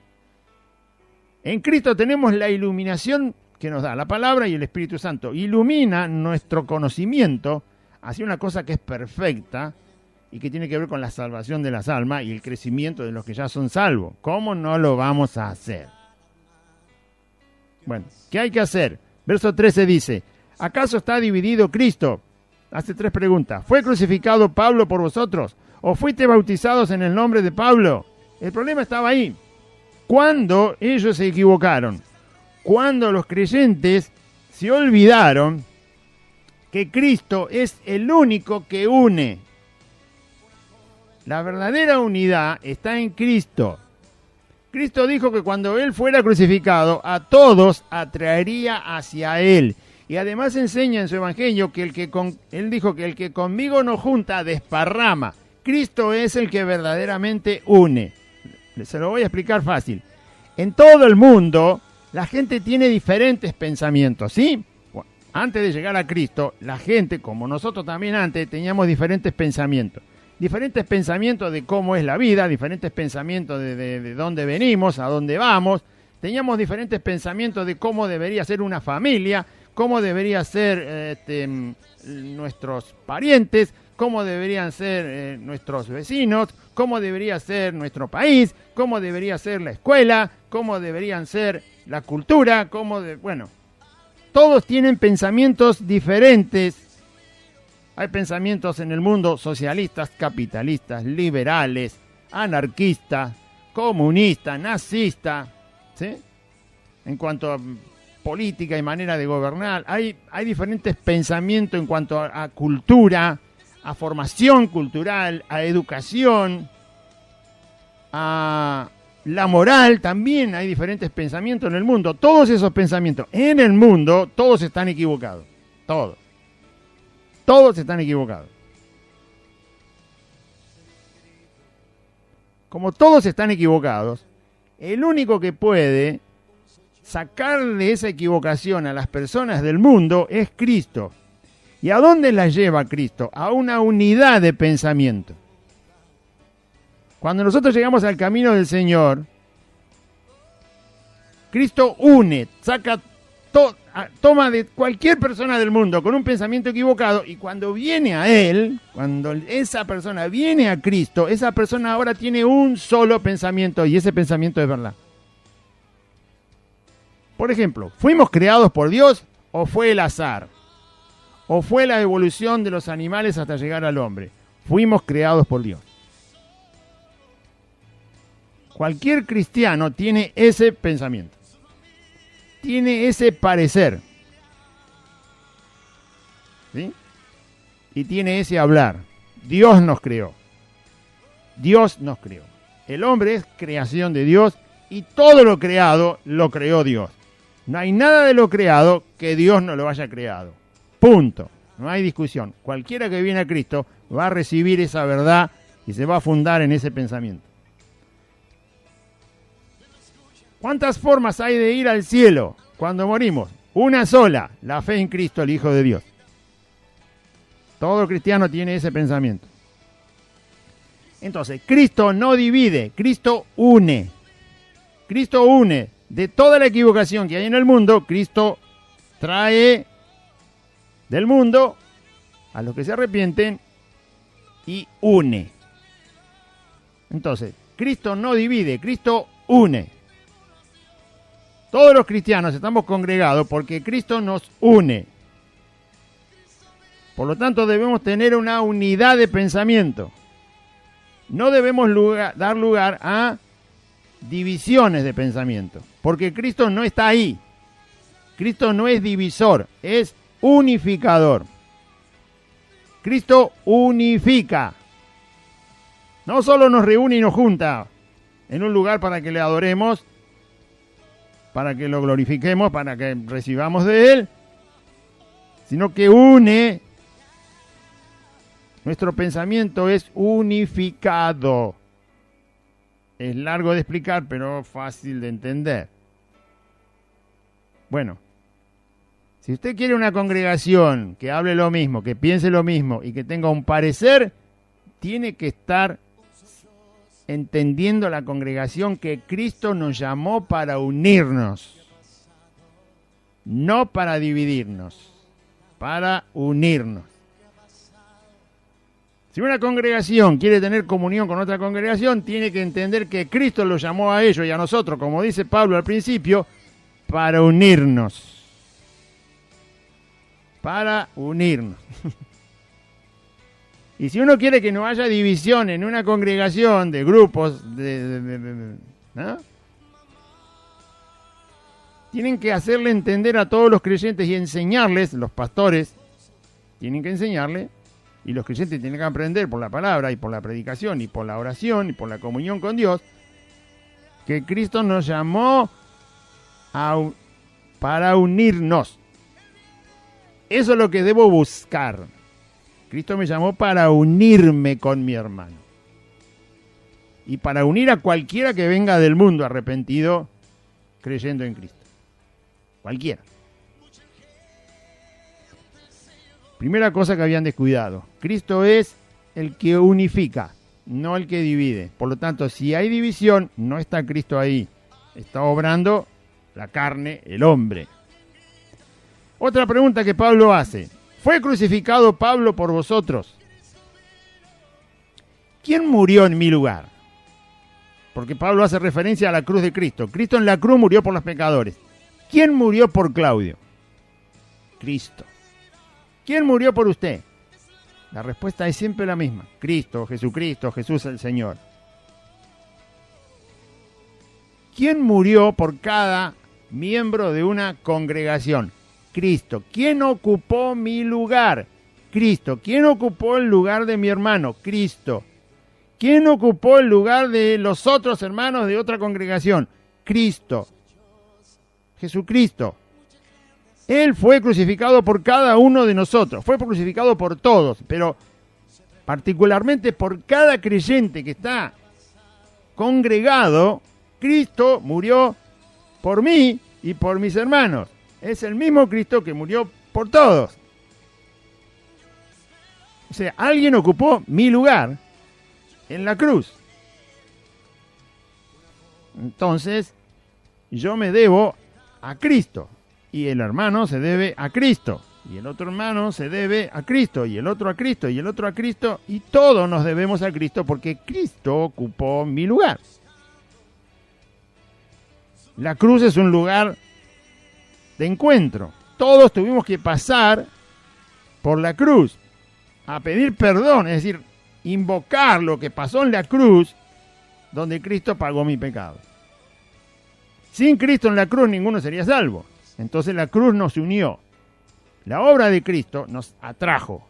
En Cristo tenemos la iluminación que nos da la palabra y el Espíritu Santo. Ilumina nuestro conocimiento hacia una cosa que es perfecta y que tiene que ver con la salvación de las almas y el crecimiento de los que ya son salvos. ¿Cómo no lo vamos a hacer? Bueno, ¿qué hay que hacer? Verso 13 dice, ¿acaso está dividido Cristo? Hace 3 preguntas. ¿Fue crucificado Pablo por vosotros? ¿O fuiste bautizados en el nombre de Pablo? El problema estaba ahí. Cuando ellos se equivocaron, cuando los creyentes se olvidaron que Cristo es el único que une. La verdadera unidad está en Cristo. Cristo dijo que cuando Él fuera crucificado, a todos atraería hacia Él. Y además enseña en su evangelio que Él dijo que el que conmigo no junta, desparrama. Cristo es el que verdaderamente une. Se lo voy a explicar fácil. En todo el mundo, la gente tiene diferentes pensamientos, ¿sí? Bueno, antes de llegar a Cristo, la gente, como nosotros también antes, teníamos diferentes pensamientos. Diferentes pensamientos de cómo es la vida, diferentes pensamientos de dónde venimos, a dónde vamos. Teníamos diferentes pensamientos de cómo debería ser una familia, cómo debería ser nuestros parientes, cómo deberían ser nuestros vecinos, cómo debería ser nuestro país, cómo debería ser la escuela, cómo deberían ser la cultura, bueno, todos tienen pensamientos diferentes. Hay pensamientos en el mundo socialistas, capitalistas, liberales, anarquistas, comunistas, nazistas, ¿sí? En cuanto a política y manera de gobernar. Hay diferentes pensamientos en cuanto a cultura, a formación cultural, a educación, a la moral. También hay diferentes pensamientos en el mundo. Todos esos pensamientos en el mundo, todos están equivocados. Todos están equivocados. Como todos están equivocados, el único que puede sacarle esa equivocación a las personas del mundo es Cristo. ¿Y a dónde las lleva Cristo? A una unidad de pensamiento. Cuando nosotros llegamos al camino del Señor, Cristo une, toma de cualquier persona del mundo con un pensamiento equivocado, y cuando viene a Él, cuando esa persona viene a Cristo, esa persona ahora tiene un solo pensamiento, y ese pensamiento es verdad. Por ejemplo, ¿fuimos creados por Dios o fue el azar? ¿O fue la evolución de los animales hasta llegar al hombre? Fuimos creados por Dios. Cualquier cristiano tiene ese pensamiento. Tiene ese parecer. ¿Sí? Y tiene ese hablar. Dios nos creó. Dios nos creó. El hombre es creación de Dios y todo lo creado lo creó Dios. No hay nada de lo creado que Dios no lo haya creado. Punto. No hay discusión. Cualquiera que viene a Cristo va a recibir esa verdad y se va a fundar en ese pensamiento. ¿Cuántas formas hay de ir al cielo cuando morimos? Una sola, la fe en Cristo, el Hijo de Dios. Todo cristiano tiene ese pensamiento. Entonces, Cristo no divide, Cristo une. Cristo une. De toda la equivocación que hay en el mundo, Cristo trae del mundo a los que se arrepienten y une. Entonces, Cristo no divide, Cristo une. Todos los cristianos estamos congregados porque Cristo nos une. Por lo tanto, debemos tener una unidad de pensamiento. No debemos dar lugar a divisiones de pensamiento, porque Cristo no está ahí. Cristo no es divisor, es unificador. Cristo unifica. No solo nos reúne y nos junta en un lugar para que le adoremos, para que lo glorifiquemos, para que recibamos de Él, sino que une. Nuestro pensamiento es unificado. Es largo de explicar, pero fácil de entender. Bueno, si usted quiere una congregación que hable lo mismo, que piense lo mismo y que tenga un parecer, tiene que estar entendiendo la congregación que Cristo nos llamó para unirnos, no para dividirnos, para unirnos. Si una congregación quiere tener comunión con otra congregación, tiene que entender que Cristo los llamó a ellos y a nosotros, como dice Pablo al principio, para unirnos. Para unirnos. Y si uno quiere que no haya división en una congregación de grupos, ¿no? Tienen que hacerle entender a todos los creyentes y enseñarles, los pastores tienen que enseñarle, y los creyentes tienen que aprender por la palabra y por la predicación y por la oración y por la comunión con Dios, que Cristo nos llamó para unirnos. Eso es lo que debo buscar. Cristo me llamó para unirme con mi hermano. Y para unir a cualquiera que venga del mundo arrepentido, creyendo en Cristo. Cualquiera. Primera cosa que habían descuidado. Cristo es el que unifica, no el que divide. Por lo tanto, si hay división, no está Cristo ahí. Está obrando la carne, el hombre. Otra pregunta que Pablo hace. ¿Fue crucificado Pablo por vosotros? ¿Quién murió en mi lugar? Porque Pablo hace referencia a la cruz de Cristo. Cristo en la cruz murió por los pecadores. ¿Quién murió por Claudio? Cristo. ¿Quién murió por usted? La respuesta es siempre la misma. Cristo, Jesucristo, Jesús el Señor. ¿Quién murió por cada miembro de una congregación. Cristo. ¿Quién ocupó mi lugar? Cristo. ¿Quién ocupó el lugar de mi hermano? Cristo. ¿Quién ocupó el lugar de los otros hermanos de otra congregación? Cristo. Jesucristo. Él fue crucificado por cada uno de nosotros. Fue crucificado por todos, pero particularmente por cada creyente que está congregado. Cristo murió por mí y por mis hermanos. Es el mismo Cristo que murió por todos. O sea, alguien ocupó mi lugar en la cruz. Entonces, yo me debo a Cristo. Y el hermano se debe a Cristo. Y el otro hermano se debe a Cristo. Y el otro a Cristo. Y el otro a Cristo. Y todos nos debemos a Cristo porque Cristo ocupó mi lugar. La cruz es un lugar de encuentro. Todos tuvimos que pasar por la cruz a pedir perdón, es decir, invocar lo que pasó en la cruz donde Cristo pagó mi pecado. Sin Cristo en la cruz ninguno sería salvo. Entonces la cruz nos unió. La obra de Cristo nos atrajo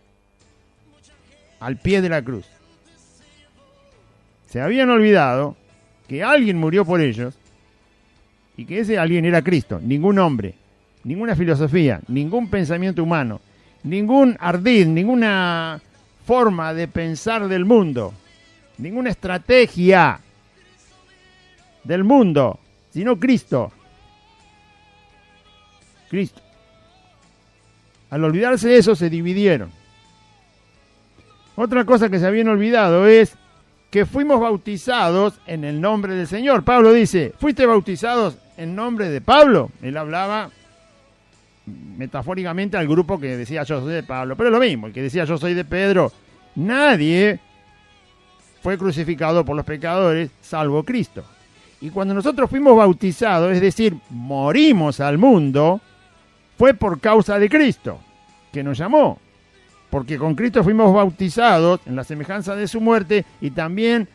al pie de la cruz. Se habían olvidado que alguien murió por ellos y que ese alguien era Cristo. Ningún hombre, ninguna filosofía, ningún pensamiento humano, ningún ardid, ninguna forma de pensar del mundo, ninguna estrategia del mundo, sino Cristo. Cristo. Al olvidarse de eso se dividieron. Otra cosa que se habían olvidado es que fuimos bautizados en el nombre del Señor. Pablo dice, ¿fuiste bautizados en nombre de Pablo? Él hablaba metafóricamente al grupo que decía yo soy de Pablo, pero es lo mismo, el que decía yo soy de Pedro. Nadie fue crucificado por los pecadores salvo Cristo. Y cuando nosotros fuimos bautizados, es decir, morimos al mundo, fue por causa de Cristo, que nos llamó. Porque con Cristo fuimos bautizados en la semejanza de su muerte y también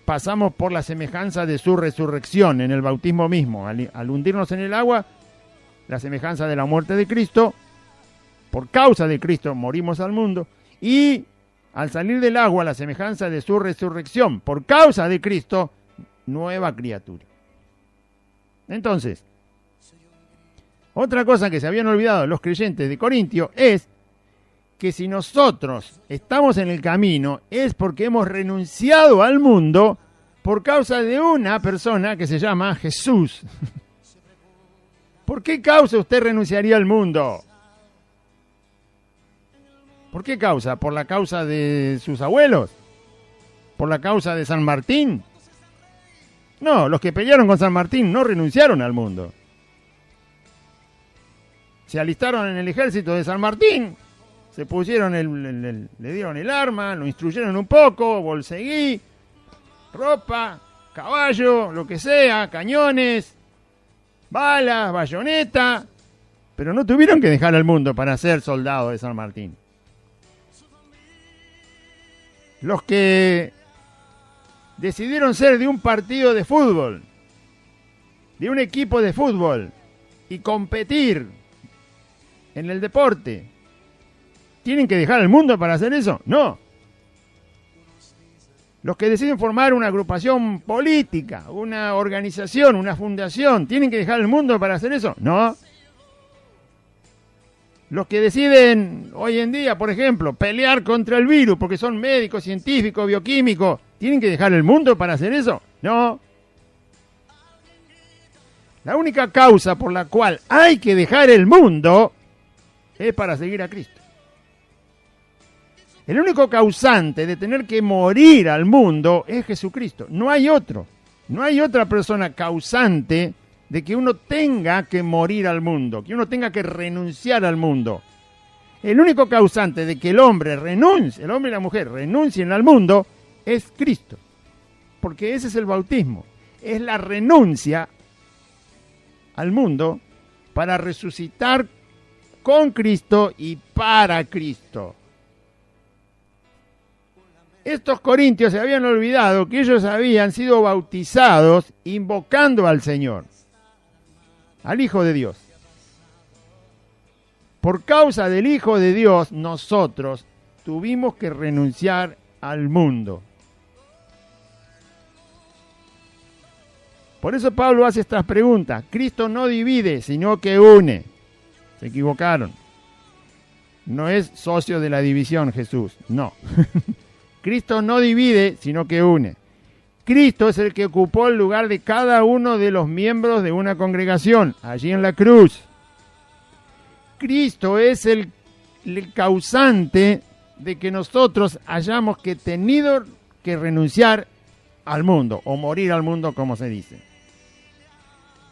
pasamos por la semejanza de su resurrección en el bautismo mismo. Al hundirnos en el agua, la semejanza de la muerte de Cristo, por causa de Cristo morimos al mundo, y al salir del agua, la semejanza de su resurrección, por causa de Cristo, nueva criatura. Entonces, otra cosa que se habían olvidado los creyentes de Corintio es que si nosotros estamos en el camino es porque hemos renunciado al mundo por causa de una persona que se llama Jesús. ¿Por qué causa usted renunciaría al mundo? ¿Por qué causa? ¿Por la causa de sus abuelos? ¿Por la causa de San Martín? No, los que pelearon con San Martín no renunciaron al mundo. Se alistaron en el ejército de San Martín, se pusieron le dieron el arma, lo instruyeron un poco, bolseguí, ropa, caballo, lo que sea, cañones, balas, bayoneta, pero no tuvieron que dejar el mundo para ser soldados de San Martín. Los que decidieron ser de un partido de fútbol, de un equipo de fútbol y competir en el deporte, ¿tienen que dejar el mundo para hacer eso? No. Los que deciden formar una agrupación política, una organización, una fundación, ¿tienen que dejar el mundo para hacer eso? No. Los que deciden hoy en día, por ejemplo, pelear contra el virus porque son médicos, científicos, bioquímicos, ¿tienen que dejar el mundo para hacer eso? No. La única causa por la cual hay que dejar el mundo es para seguir a Cristo. El único causante de tener que morir al mundo es Jesucristo. No hay otro. No hay otra persona causante de que uno tenga que morir al mundo, que uno tenga que renunciar al mundo. El único causante de que el hombre y la mujer renuncien al mundo es Cristo. Porque ese es el bautismo. Es la renuncia al mundo para resucitar con Cristo y para Cristo. estos corintios se habían olvidado que ellos habían sido bautizados invocando al Señor, al Hijo de Dios. Por causa del Hijo de Dios, nosotros tuvimos que renunciar al mundo. Por eso Pablo hace estas preguntas. Cristo no divide, sino que une. Se equivocaron. No es socio de la división Jesús, no. Cristo no divide, sino que une. Cristo es el que ocupó el lugar de cada uno de los miembros de una congregación, allí en la cruz. Cristo es el causante de que nosotros hayamos que tenido que renunciar al mundo, o morir al mundo, como se dice.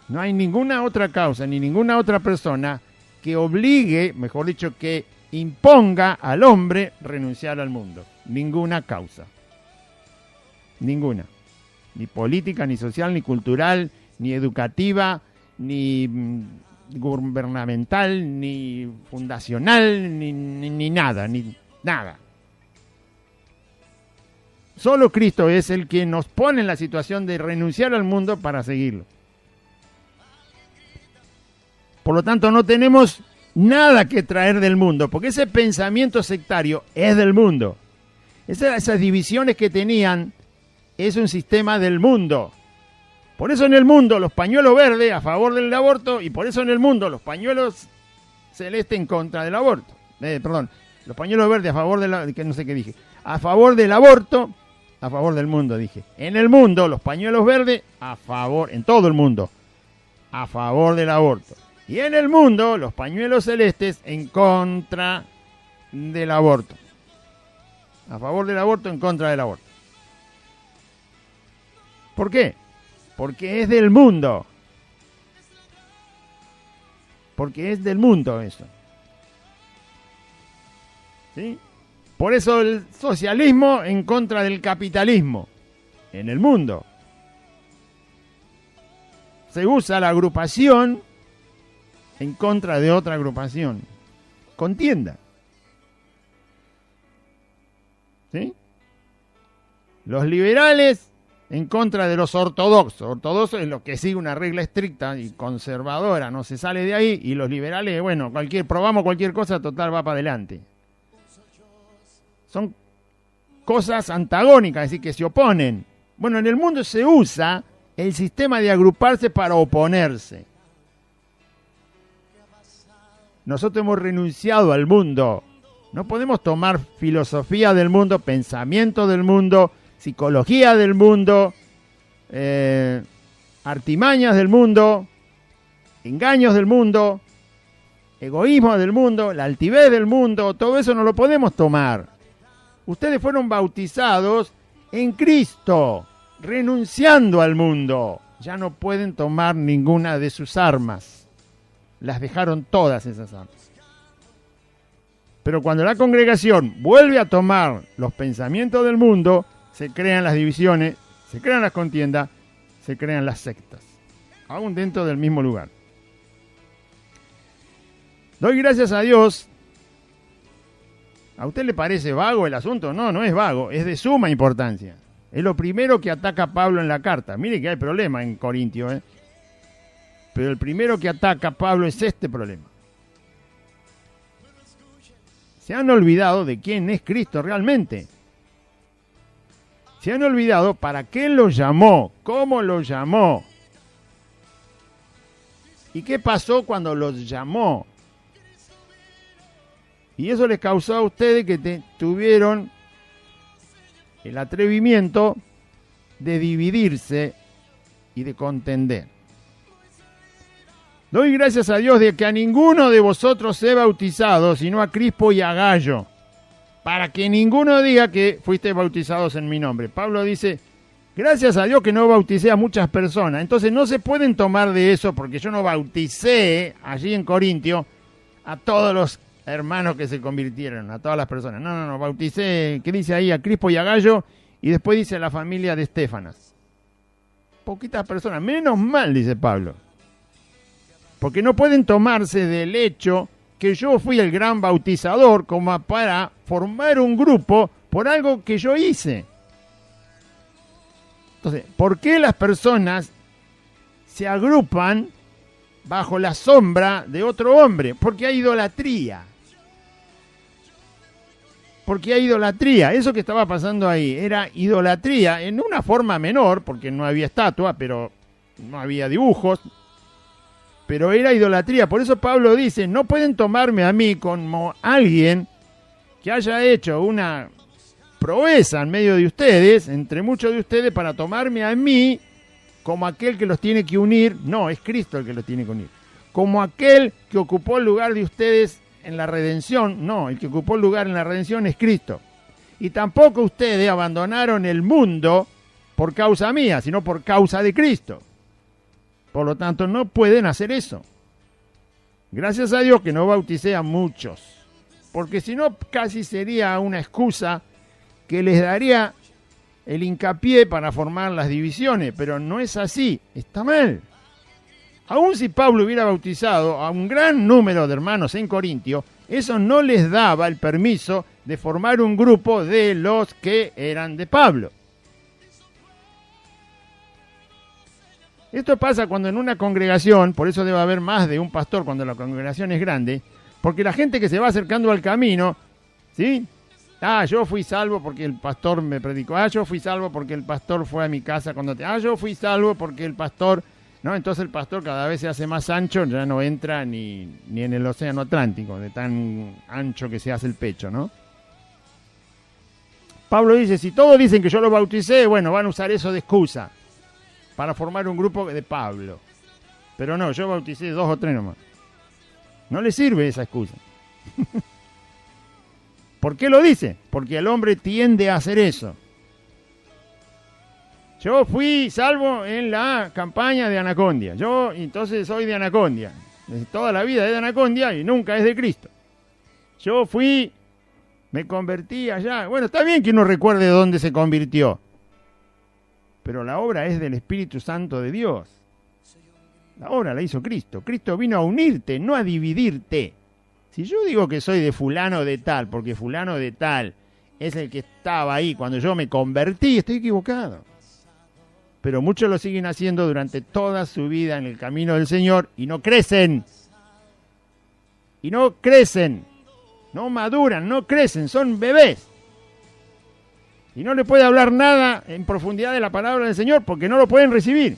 No hay ninguna otra causa, ni ninguna otra persona que obligue, mejor dicho, que imponga al hombre renunciar al mundo. Ninguna causa. Ninguna. Ni política, ni social, ni cultural, ni educativa, ni gubernamental, ni fundacional, ni nada, ni nada. Solo Cristo es el que nos pone en la situación de renunciar al mundo para seguirlo. Por lo tanto, no tenemos nada que traer del mundo, porque ese pensamiento sectario es del mundo. Esas divisiones que tenían es un sistema del mundo. Por eso en el mundo los pañuelos verdes a favor del aborto, y por eso en el mundo los pañuelos celestes en contra del aborto. Los pañuelos verdes a favor no sé qué dije. A favor del aborto, a favor del mundo, dije. En el mundo los pañuelos verdes a favor, en todo el mundo, a favor del aborto. Y en el mundo, los pañuelos celestes en contra del aborto. A favor del aborto, en contra del aborto. ¿Por qué? Porque es del mundo. Porque es del mundo eso. ¿Sí? Por eso el socialismo en contra del capitalismo. En el mundo. Se usa la agrupación en contra de otra agrupación. Contienda. ¿Sí? Los liberales en contra de los ortodoxos. Ortodoxos es lo que sigue una regla estricta y conservadora, no se sale de ahí. Y los liberales, bueno, probamos cualquier cosa, total va para adelante. Son cosas antagónicas, es decir, que se oponen. Bueno, en el mundo se usa el sistema de agruparse para oponerse. Nosotros hemos renunciado al mundo. No podemos tomar filosofía del mundo, pensamiento del mundo, psicología del mundo, artimañas del mundo, engaños del mundo, egoísmo del mundo, la altivez del mundo. Todo eso no lo podemos tomar. Ustedes fueron bautizados en Cristo, renunciando al mundo. Ya no pueden tomar ninguna de sus armas. Las dejaron todas esas armas. Pero cuando la congregación vuelve a tomar los pensamientos del mundo, se crean las divisiones, se crean las contiendas, se crean las sectas, aún dentro del mismo lugar. Doy gracias a Dios. ¿A usted le parece vago el asunto? No, no es vago, es de suma importancia. Es lo primero que ataca Pablo en la carta. Mire que hay problema en Corintio, pero el primero que ataca a Pablo es este problema. Se han olvidado de quién es Cristo realmente. Se han olvidado para qué lo llamó, cómo lo llamó. ¿Y qué pasó cuando los llamó? Y eso les causó a ustedes que tuvieron el atrevimiento de dividirse y de contender. Doy gracias a Dios de que a ninguno de vosotros he bautizado, sino a Crispo y a Gayo, para que ninguno diga que fuisteis bautizados en mi nombre. Pablo dice, gracias a Dios que no bauticé a muchas personas. Entonces no se pueden tomar de eso, porque yo no bauticé allí en Corintio a todos los hermanos que se convirtieron, a todas las personas. No, bauticé, ¿qué dice ahí? A Crispo y a Gayo, y después dice a la familia de Estéfanas. Poquitas personas, menos mal, dice Pablo. Porque no pueden tomarse del hecho que yo fui el gran bautizador como para formar un grupo por algo que yo hice. Entonces, ¿por qué las personas se agrupan bajo la sombra de otro hombre? Porque hay idolatría. Porque hay idolatría. Eso que estaba pasando ahí era idolatría en una forma menor, porque no había estatua, pero no había dibujos, pero era idolatría. Por eso Pablo dice, no pueden tomarme a mí como alguien que haya hecho una proeza en medio de ustedes, entre muchos de ustedes, para tomarme a mí como aquel que los tiene que unir. No, es Cristo el que los tiene que unir. Como aquel que ocupó el lugar de ustedes en la redención. No, el que ocupó el lugar en la redención es Cristo. Y tampoco ustedes abandonaron el mundo por causa mía, sino por causa de Cristo. Por lo tanto, no pueden hacer eso. Gracias a Dios que no bauticé a muchos, porque si no, casi sería una excusa que les daría el hincapié para formar las divisiones, pero no es así, está mal. Aun si Pablo hubiera bautizado a un gran número de hermanos en Corintio, eso no les daba el permiso de formar un grupo de los que eran de Pablo. Esto pasa cuando en una congregación, por eso debe haber más de un pastor cuando la congregación es grande, porque la gente que se va acercando al camino, ¿sí? Yo fui salvo porque el pastor me predicó. Yo fui salvo porque el pastor fue a mi casa cuando yo fui salvo porque el pastor, ¿no? Entonces el pastor cada vez se hace más ancho, ya no entra ni en el océano Atlántico, de tan ancho que se hace el pecho, ¿no? Pablo dice, si todos dicen que yo lo bauticé, bueno, van a usar eso de excusa para formar un grupo de Pablo. Pero no, yo bauticé 2 o 3 nomás. No le sirve esa excusa. ¿Por qué lo dice? Porque el hombre tiende a hacer eso. Yo fui salvo en la campaña de Anacondia. Yo entonces soy de Anacondia. Toda la vida es de Anacondia y nunca es de Cristo. Yo me convertí allá. Bueno, está bien que uno recuerde dónde se convirtió. Pero la obra es del Espíritu Santo de Dios. La obra la hizo Cristo. Cristo vino a unirte, no a dividirte. Si yo digo que soy de fulano de tal, porque fulano de tal es el que estaba ahí cuando yo me convertí, estoy equivocado. Pero muchos lo siguen haciendo durante toda su vida en el camino del Señor y no crecen. Y no crecen. No maduran, no crecen, son bebés. Y no le puede hablar nada en profundidad de la palabra del Señor porque no lo pueden recibir.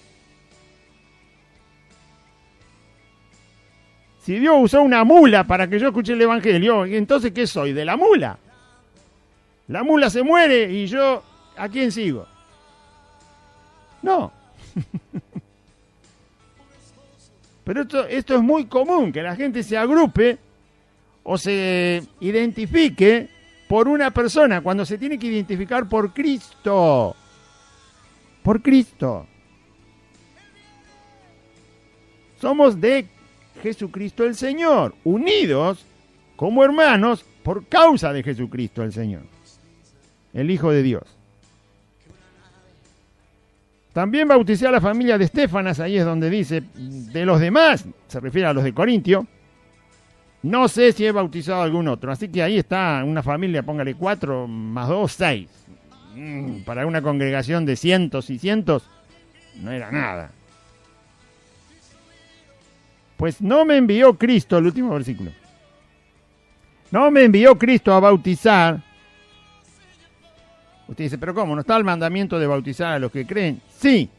Si Dios usó una mula para que yo escuche el Evangelio, entonces ¿qué soy? ¿De la mula? La mula se muere y yo, ¿a quién sigo? No. Pero esto es muy común, que la gente se agrupe o se identifique por una persona cuando se tiene que identificar por Cristo. Por Cristo. Somos de Jesucristo el Señor, unidos como hermanos por causa de Jesucristo el Señor, el Hijo de Dios. También bauticé a la familia de Estefanas, ahí es donde dice, de los demás, se refiere a los de Corintio, no sé si he bautizado a algún otro, así que ahí está una familia, póngale 4 más 2, 6. Para una congregación de cientos y cientos, no era nada. Pues no me envió Cristo, el último versículo. No me envió Cristo a bautizar. Usted dice, pero ¿cómo? ¿No está el mandamiento de bautizar a los que creen? Sí.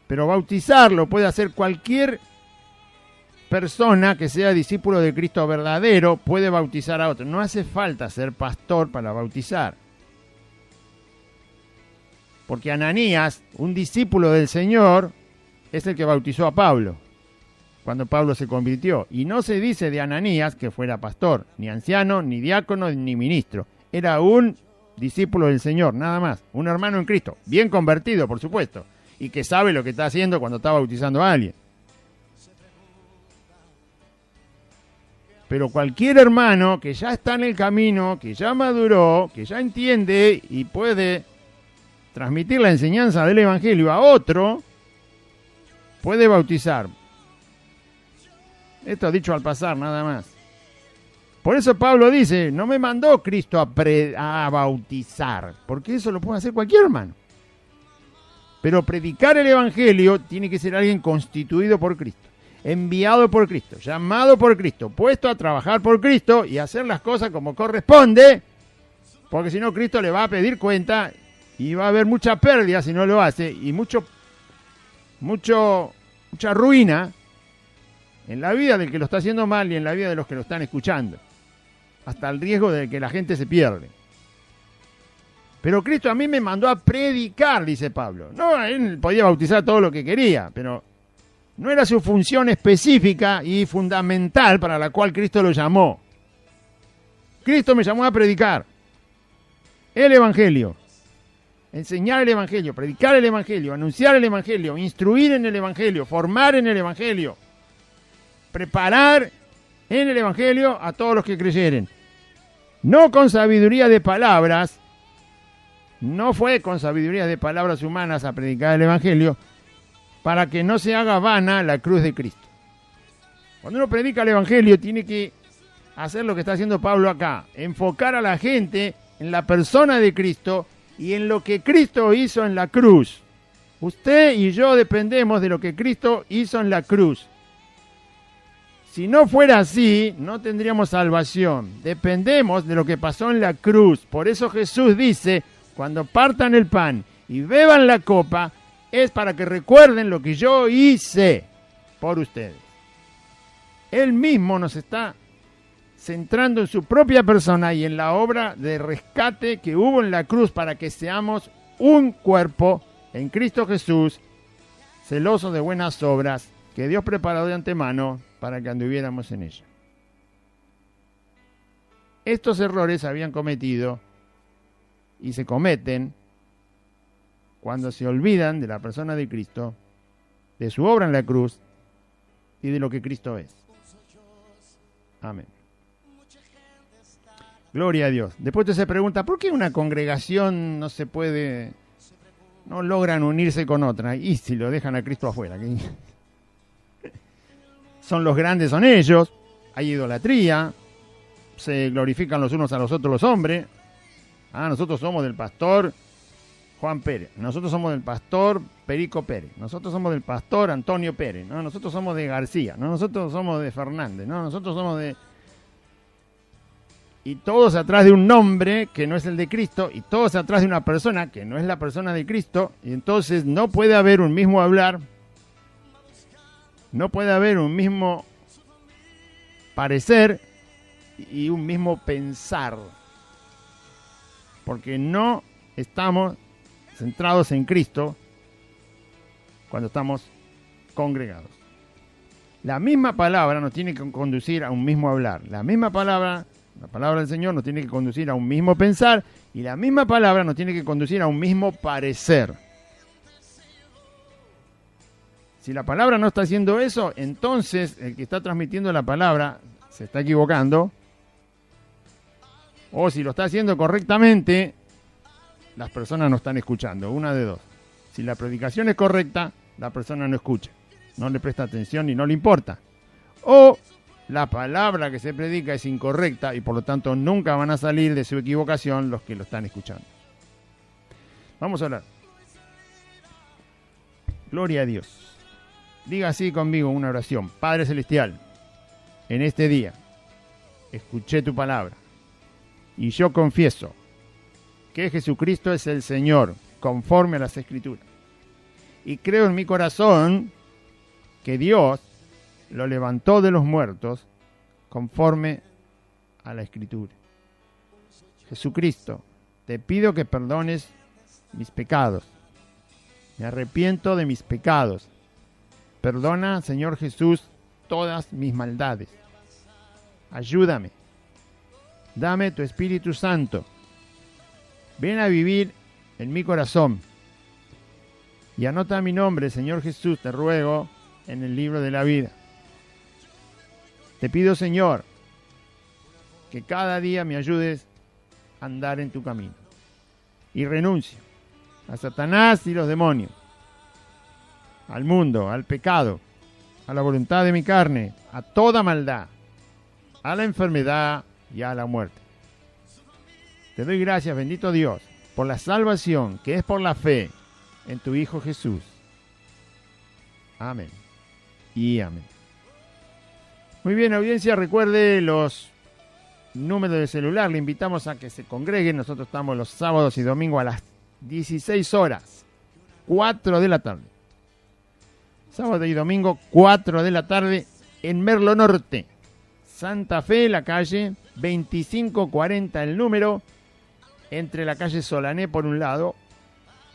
Pero bautizarlo puede hacer cualquier persona que sea discípulo de Cristo verdadero, puede bautizar a otro. No hace falta ser pastor para bautizar. Porque Ananías, un discípulo del Señor, es el que bautizó a Pablo, cuando Pablo se convirtió. Y no se dice de Ananías que fuera pastor, ni anciano, ni diácono, ni ministro. Era un discípulo del Señor, nada más. Un hermano en Cristo, bien convertido, por supuesto, y que sabe lo que está haciendo cuando está bautizando a alguien. Pero cualquier hermano que ya está en el camino, que ya maduró, que ya entiende y puede transmitir la enseñanza del Evangelio a otro, puede bautizar. Esto dicho al pasar, nada más. Por eso Pablo dice, no me mandó Cristo a bautizar, porque eso lo puede hacer cualquier hermano. Pero predicar el Evangelio tiene que ser alguien constituido por Cristo, enviado por Cristo, llamado por Cristo, puesto a trabajar por Cristo y hacer las cosas como corresponde, porque si no Cristo le va a pedir cuenta y va a haber mucha pérdida si no lo hace y mucha ruina en la vida del que lo está haciendo mal y en la vida de los que lo están escuchando, hasta el riesgo de que la gente se pierde. Pero Cristo a mí me mandó a predicar, dice Pablo. No, él podía bautizar todo lo que quería, pero no era su función específica y fundamental para la cual Cristo lo llamó. Cristo me llamó a predicar el Evangelio, enseñar el Evangelio, predicar el Evangelio, anunciar el Evangelio, instruir en el Evangelio, formar en el Evangelio, preparar en el Evangelio a todos los que creyeren. No con sabiduría de palabras, no fue con sabiduría de palabras humanas a predicar el Evangelio, para que no se haga vana la cruz de Cristo. Cuando uno predica el Evangelio tiene que hacer lo que está haciendo Pablo acá, enfocar a la gente en la persona de Cristo y en lo que Cristo hizo en la cruz. Usted y yo dependemos de lo que Cristo hizo en la cruz. Si no fuera así, no tendríamos salvación. Dependemos de lo que pasó en la cruz. Por eso Jesús dice, cuando partan el pan y beban la copa, es para que recuerden lo que yo hice por ustedes. Él mismo nos está centrando en su propia persona y en la obra de rescate que hubo en la cruz para que seamos un cuerpo en Cristo Jesús, celoso de buenas obras que Dios preparó de antemano para que anduviéramos en ella. Estos errores se habían cometido y se cometen cuando se olvidan de la persona de Cristo, de su obra en la cruz y de lo que Cristo es. Amén. Gloria a Dios. Después usted se pregunta, ¿por qué una congregación no logran unirse con otra? Y si lo dejan a Cristo afuera. Son los grandes, son ellos, hay idolatría, se glorifican los unos a los otros los hombres. Nosotros somos del pastor Juan Pérez, nosotros somos del pastor Perico Pérez, nosotros somos del pastor Antonio Pérez, ¿no? Nosotros somos de García, ¿no? Nosotros somos de Fernández, ¿no? Nosotros somos de... Y todos atrás de un nombre que no es el de Cristo, y todos atrás de una persona que no es la persona de Cristo, y entonces no puede haber un mismo hablar, no puede haber un mismo parecer y un mismo pensar, porque no estamos centrados en Cristo cuando estamos congregados. La misma palabra nos tiene que conducir a un mismo hablar. La misma palabra, la palabra del Señor nos tiene que conducir a un mismo pensar y la misma palabra nos tiene que conducir a un mismo parecer. Si la palabra no está haciendo eso, entonces el que está transmitiendo la palabra se está equivocando. O si lo está haciendo correctamente, las personas no están escuchando, una de dos. Si la predicación es correcta, la persona no escucha, no le presta atención y no le importa. O la palabra que se predica es incorrecta y por lo tanto nunca van a salir de su equivocación los que lo están escuchando. Vamos a orar. Gloria a Dios. Diga así conmigo una oración. Padre Celestial, en este día escuché tu palabra y yo confieso que Jesucristo es el Señor, conforme a las Escrituras. Y creo en mi corazón que Dios lo levantó de los muertos, conforme a la Escritura. Jesucristo, te pido que perdones mis pecados. Me arrepiento de mis pecados. Perdona, Señor Jesús, todas mis maldades. Ayúdame. Dame tu Espíritu Santo. Ven a vivir en mi corazón y anota mi nombre, Señor Jesús, te ruego, en el libro de la vida. Te pido, Señor, que cada día me ayudes a andar en tu camino y renuncio a Satanás y los demonios, al mundo, al pecado, a la voluntad de mi carne, a toda maldad, a la enfermedad y a la muerte. Te doy gracias, bendito Dios, por la salvación que es por la fe en tu Hijo Jesús. Amén y amén. Muy bien, audiencia, recuerde los números de celular. Le invitamos a que se congreguen. Nosotros estamos los sábados y domingos a las 16 horas, 4 de la tarde. Sábado y domingo, 4 de la tarde, en Merlo Norte, Santa Fe, la calle 2540, el número, entre la calle Solané por un lado,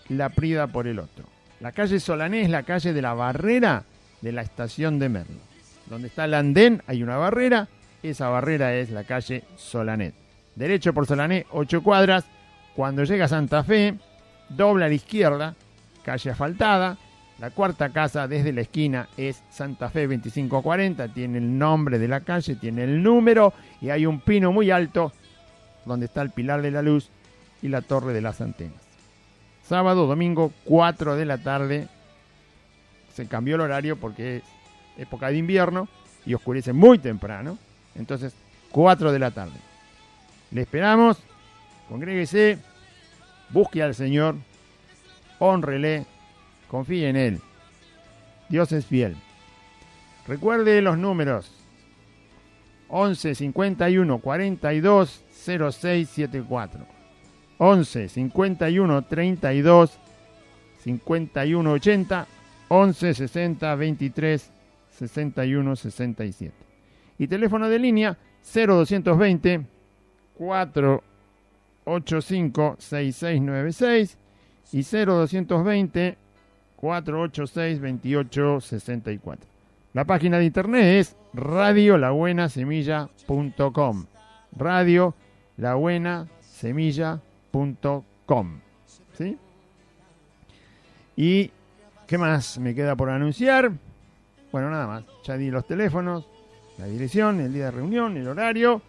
La Prida por el otro. La calle Solané es la calle de la barrera de la estación de Merlo. Donde está el andén hay una barrera, esa barrera es la calle Solanet. Derecho por Solané, 8 cuadras. Cuando llega a Santa Fe, dobla a la izquierda, calle asfaltada. La cuarta casa desde la esquina es Santa Fe 2540, tiene el nombre de la calle, tiene el número y hay un pino muy alto donde está el Pilar de la Luz y la Torre de las Antenas. Sábado, domingo, 4 de la tarde. Se cambió el horario porque es época de invierno y oscurece muy temprano. Entonces, 4 de la tarde. Le esperamos, congréguese, busque al Señor, hónrele, confíe en Él. Dios es fiel. Recuerde los números: 11 51 42 06 74, 11 51 32 51 80, 11 60 23 61 67. Y teléfono de línea 0220 485 6696 y 0220 486 2864. La página de internet es radiolabuenasemilla.com. radiolabuenasemilla.com. ¿Sí? ¿Y qué más me queda por anunciar? Bueno, nada más. Ya di los teléfonos, la dirección, el día de reunión, el horario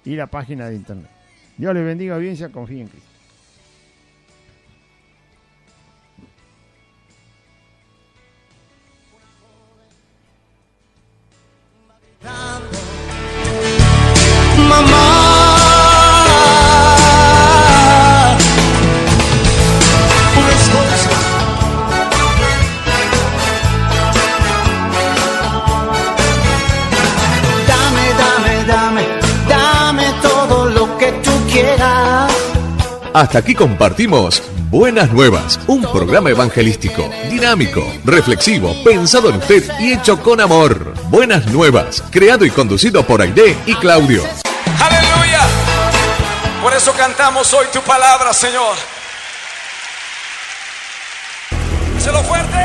y la página de internet. Dios les bendiga, audiencia, confíen en Cristo. Hasta aquí compartimos Buenas Nuevas, un programa evangelístico, dinámico, reflexivo, pensado en usted y hecho con amor. Buenas Nuevas, creado y conducido por Aide y Claudio. ¡Aleluya! Por eso cantamos hoy tu palabra, Señor. ¡Díselo fuerte!